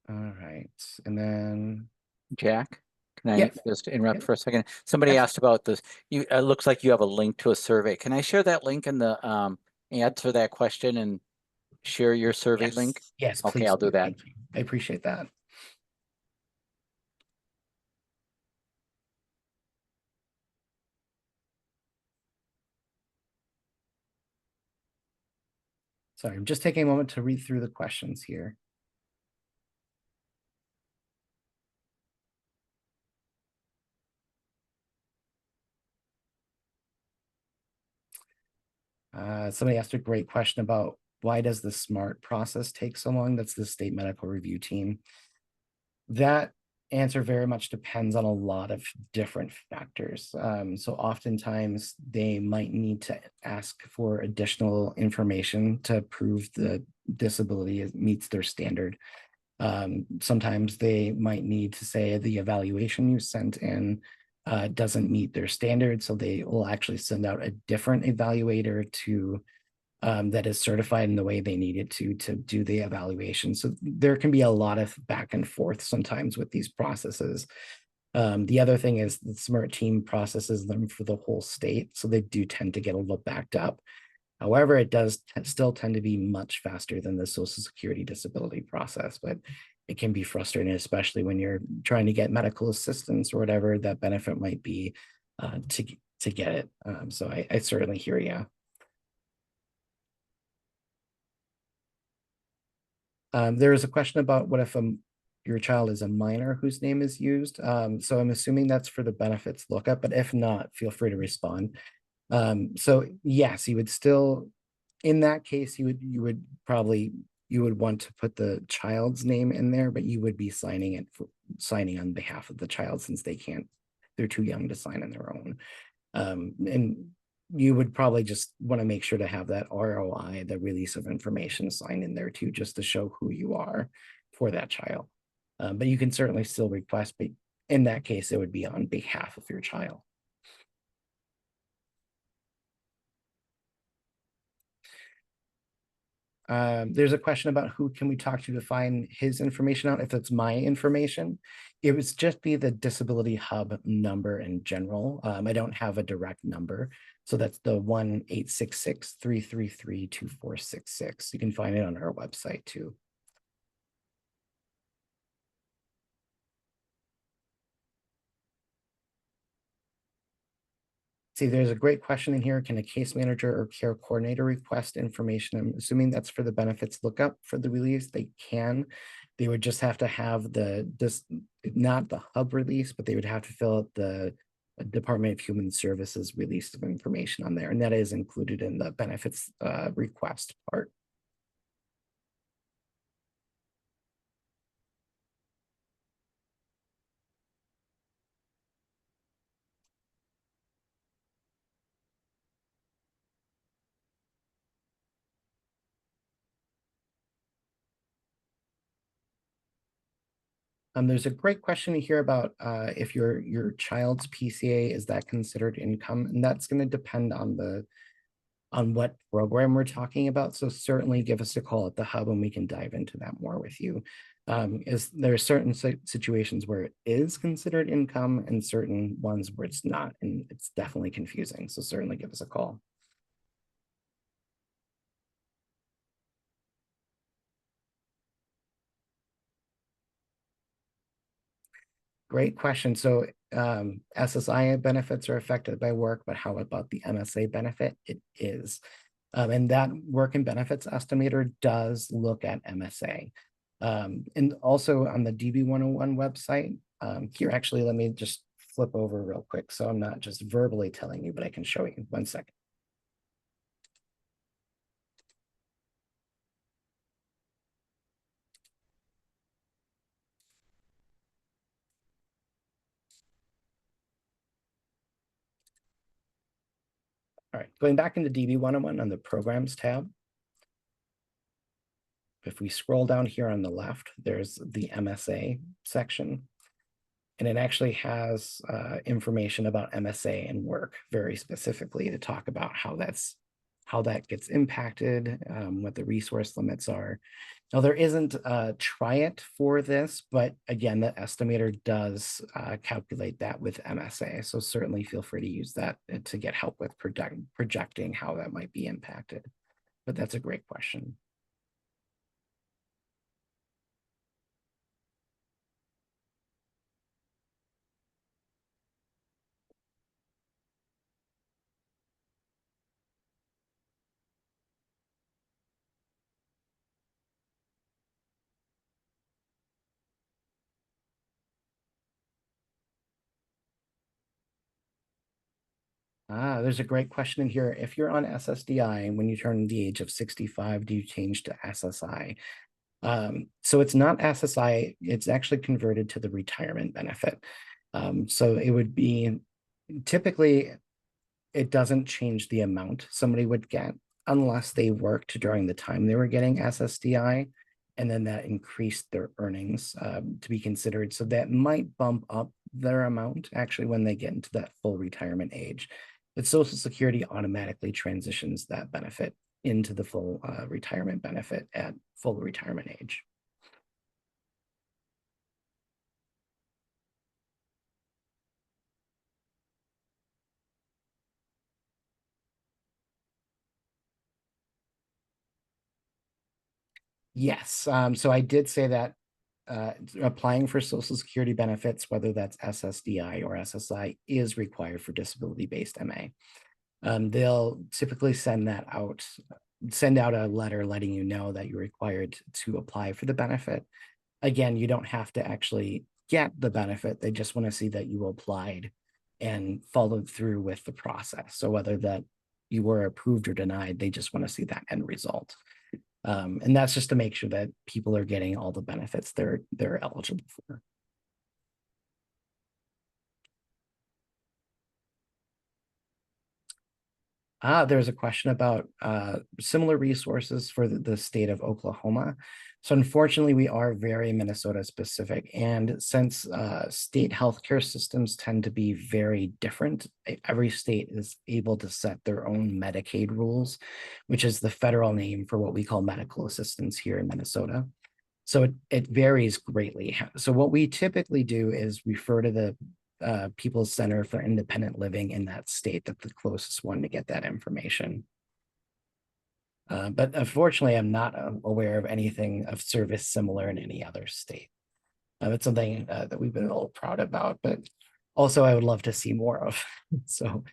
All right, and then Jack, can I yes. just interrupt Yep. for a second? Somebody Yes. asked about this. It looks like you have a link to a survey. Can I share that link in the answer that question and share your survey link? Yes, Okay, please I'll do that. Thank you. I appreciate that. Sorry, I'm just taking a moment to read through the questions here. Somebody asked a great question about why does the SMART process take so long? That's the state medical review team. That answer very much depends on a lot of different factors. So oftentimes they might need to ask for additional information to prove the disability meets their standard. Sometimes they might need to say the evaluation you sent in doesn't meet their standards, so they will actually send out a different evaluator to that is certified in the way they need it to do the evaluation. So there can be a lot of back and forth sometimes with these processes. The other thing is the SMART team processes them for the whole state, so they do tend to get a little backed up. However, it does still tend to be much faster than the Social Security disability process, but it can be frustrating, especially when you're trying to get medical assistance or whatever that benefit might be to get it. So I certainly hear you. There is a question about what if your child is a minor whose name is used. So I'm assuming that's for the benefits lookup, but if not, feel free to respond. So yes, you would still, in that case, you would probably, you would want to put the child's name in there, but you would be signing on behalf of the child since they're too young to sign on their own. And you would probably just want to make sure to have that ROI, the release of information, signed in there too, just to show who you are for that child. But you can certainly still request, but in that case, it would be on behalf of your child. There's a question about who can we talk to find his information out. If it's my information, it would just be the Disability Hub number in general. I don't have a direct number. So that's the 1-866-333-2466. You can find it on our website too. See, there's a great question in here. Can a case manager or care coordinator request information? I'm assuming that's for the benefits lookup for the release. They can. They would just have to have not the hub release, but they would have to fill out the Department of Human Services release of information on there. And that is included in the benefits request part. There's a great question here about if your child's PCA, is that considered income? And that's going to depend on what program we're talking about. So certainly give us a call at the hub and we can dive into that more with you. There are certain situations where it is considered income and certain ones where it's not, and it's definitely confusing. So certainly give us a call. Great question. So SSI benefits are affected by work, but how about the MSA benefit? It is. And that work and benefits estimator does look at MSA. And also on the DB101 website, here, actually, let me just flip over real quick. So I'm not just verbally telling you, but I can show you. 1 second. All right, going back into DB101 on the programs tab. If we scroll down here on the left, there's the MSA section. And it actually has information about MSA and work very specifically to talk about how that gets impacted, what the resource limits are. Now, there isn't a try it for this, but again, the estimator does calculate that with MSA. So certainly feel free to use that to get help with projecting how that might be impacted. But that's a great question. There's a great question in here. If you're on SSDI when you turn the age of 65, do you change to SSI? So it's not SSI, it's actually converted to the retirement benefit. So it would be typically, it doesn't change the amount somebody would get unless they worked during the time they were getting SSDI. And then that increased their earnings to be considered. So that might bump up their amount actually when they get into that full retirement age. But Social Security automatically transitions that benefit into the full retirement benefit at full retirement age. Yes, so I did say that applying for Social Security benefits, whether that's SSDI or SSI, is required for disability-based MA. They'll typically send out a letter letting you know that you're required to apply for the benefit. Again, you don't have to actually get the benefit. They just want to see that you applied and followed through with the process. So whether that you were approved or denied, they just want to see that end result. And that's just to make sure that people are getting all the benefits they're eligible for. There's a question about similar resources for the state of Oklahoma. So unfortunately, we are very Minnesota specific. And since state healthcare systems tend to be very different, every state is able to set their own Medicaid rules, which is the federal name for what we call medical assistance here in Minnesota. So it varies greatly. So what we typically do is refer to the People's Center for Independent Living in that state, that's the closest one to get that information. But unfortunately, I'm not aware of anything of service similar in any other state. It's something that we've been a little proud about, but also I would love to see more of. So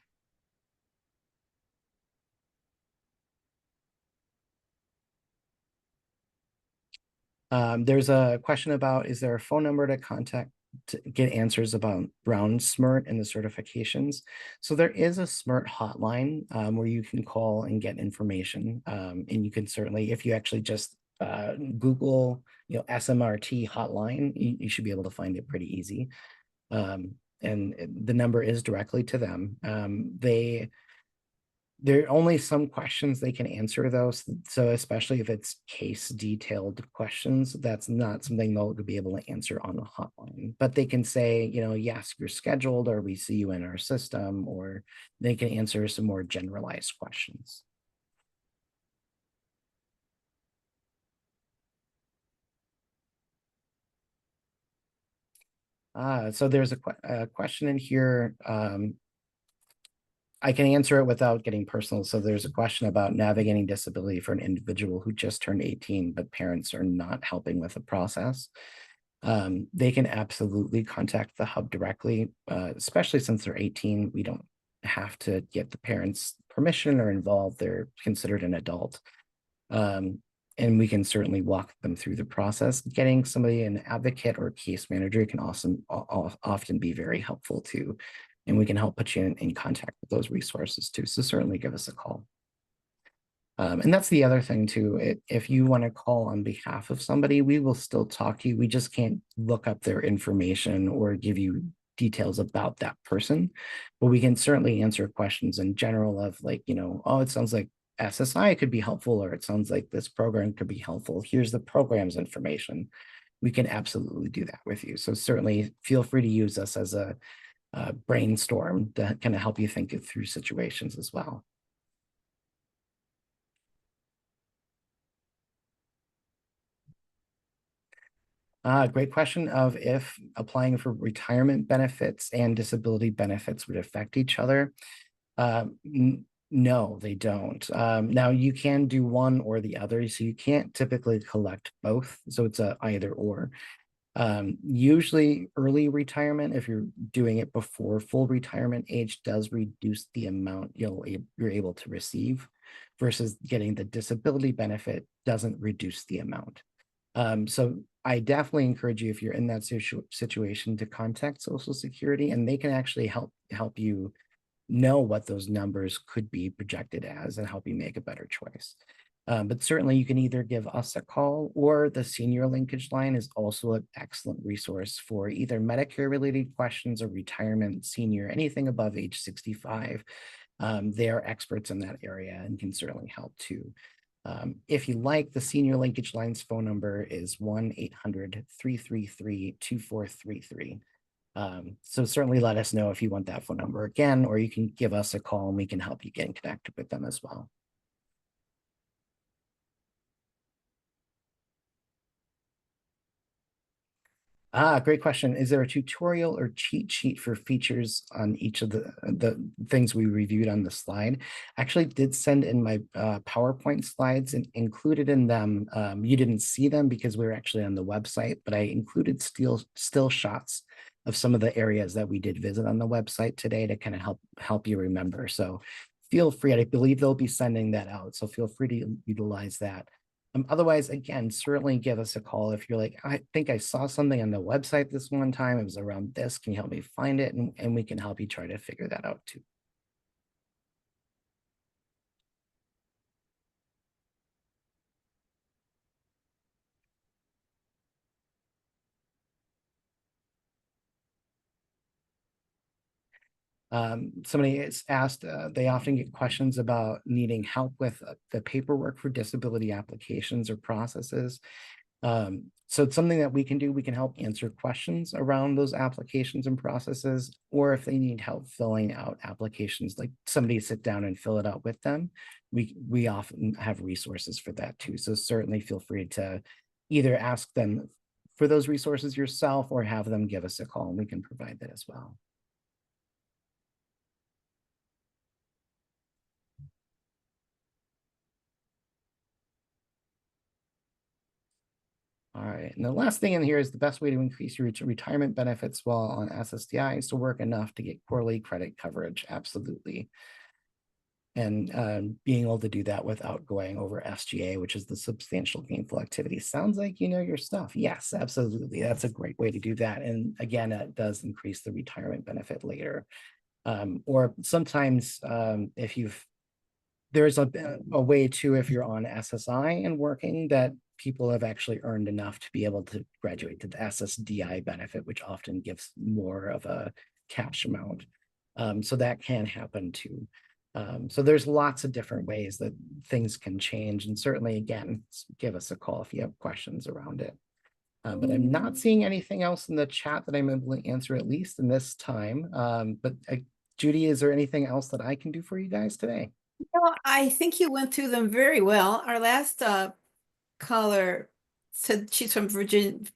there's a question about, is there a phone number to contact to get answers about Brown SMRT and the certifications? So there is a SMRT hotline where you can call and get information. And you can certainly, if you actually just Google, SMRT hotline, you should be able to find it pretty easy. And the number is directly to them. There are only some questions they can answer those. So especially if it's case detailed questions, that's not something they'll be able to answer on the hotline. But they can say, yes, you're scheduled, or we see you in our system, or they can answer some more generalized questions. So there's a question in here. I can answer it without getting personal. So there's a question about navigating disability for an individual who just turned 18, but parents are not helping with the process. They can absolutely contact the hub directly, especially since they're 18. We don't have to get the parents' permission or involved. They're considered an adult. And we can certainly walk them through the process. Getting somebody, an advocate or case manager, can also often be very helpful too. And we can help put you in contact with those resources too. So certainly give us a call. And that's the other thing too. If you want to call on behalf of somebody, we will still talk to you. We just can't look up their information or give you details about that person. But we can certainly answer questions in general of like, oh, it sounds like SSI could be helpful, or it sounds like this program could be helpful. Here's the program's information. We can absolutely do that with you. So certainly feel free to use us as a brainstorm to kind of help you think it through situations as well. Great question of if applying for retirement benefits and disability benefits would affect each other. No, they don't. Now you can do one or the other, so you can't typically collect both. So it's a either or. Usually early retirement, if you're doing it before full retirement age, does reduce the amount you're able to receive, versus getting the disability benefit doesn't reduce the amount. So I definitely encourage you, if you're in that situation, to contact Social Security, and they can actually help you know what those numbers could be projected as and help you make a better choice. But certainly you can either give us a call, or the senior linkage line is also an excellent resource for either Medicare related questions or retirement, senior, anything above age 65. They are experts in that area and can certainly help too. If you like, the senior linkage line's phone number is 1-800-333-2433. So certainly let us know if you want that phone number again, or you can give us a call and we can help you get connected with them as well. Great question. Is there a tutorial or cheat sheet for features on each of the things we reviewed on the slide? I actually did send in my PowerPoint slides, and included in them, you didn't see them because we were actually on the website, but I included still shots of some of the areas that we did visit on the website today to kind of help you remember. So feel free, I believe they'll be sending that out, so feel free to utilize that. Otherwise, again, certainly give us a call if you're like, I think I saw something on the website this one time, it was around this, can you help me find it? And we can help you try to figure that out too. Somebody has asked, they often get questions about needing help with the paperwork for disability applications or processes. So it's something that we can do. We can help answer questions around those applications and processes, or if they need help filling out applications, like somebody sit down and fill it out with them, we often have resources for that too. So certainly feel free to either ask them for those resources yourself, or have them give us a call and we can provide that as well. All right, and the last thing in here is the best way to increase your retirement benefits while on SSDI is to work enough to get quarterly credit coverage. Absolutely. And being able to do that without going over SGA, which is the substantial gainful activity. Sounds like you know your stuff. Yes, absolutely. That's a great way to do that. And again, it does increase the retirement benefit later. Or sometimes if there's a way too, if you're on SSI and working, that people have actually earned enough to be able to graduate to the SSDI benefit, which often gives more of a cash amount. So that can happen too. So there's lots of different ways that things can change. And certainly, again, give us a call if you have questions around it. But I'm not seeing anything else in the chat that I'm able to answer, at least in this time. But Judy, is there anything else that I can do for you guys today? Well, I think you went through them very well. Our last caller said she's from Virgin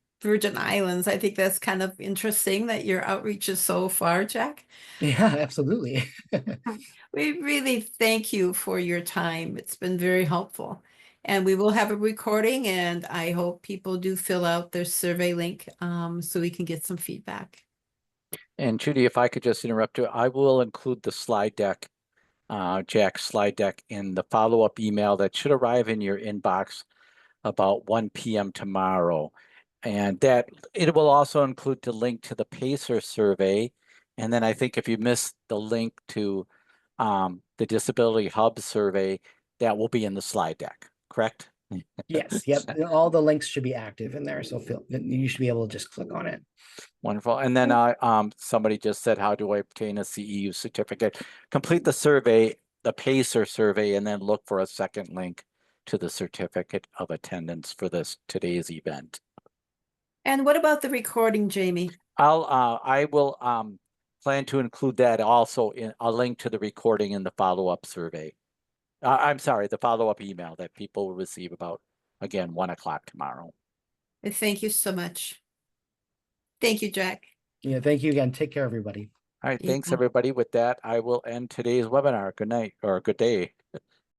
Islands. I think that's kind of interesting that your outreach is so far, Jack. Yeah, absolutely. We really thank you for your time. It's been very helpful. And we will have a recording, and I hope people do fill out their survey link so we can get some feedback. And Judy, if I could just interrupt you, I will include the slide deck, Jack's slide deck, in the follow-up email that should arrive in your inbox about 1 p.m. tomorrow. And that it will also include the link to the PACER survey. And then I think if you missed the link to the Disability Hub survey, that will be in the slide deck, correct? Yes, yep. All the links should be active in there. So you should be able to just click on it. Wonderful. And then somebody just said, how do I obtain a CEU certificate? Complete the survey, the PACER survey, and then look for a second link to the certificate of attendance for today's event. And what about the recording, Jamie? I will plan to include that also in a link to the recording in the follow-up survey. I'm sorry, the follow-up email that people will receive about, again, 1 o'clock tomorrow. Thank you so much. Thank you, Jack. Yeah, thank you again. Take care, everybody. All right, thanks everybody. With that, I will end today's webinar. Good night or good day.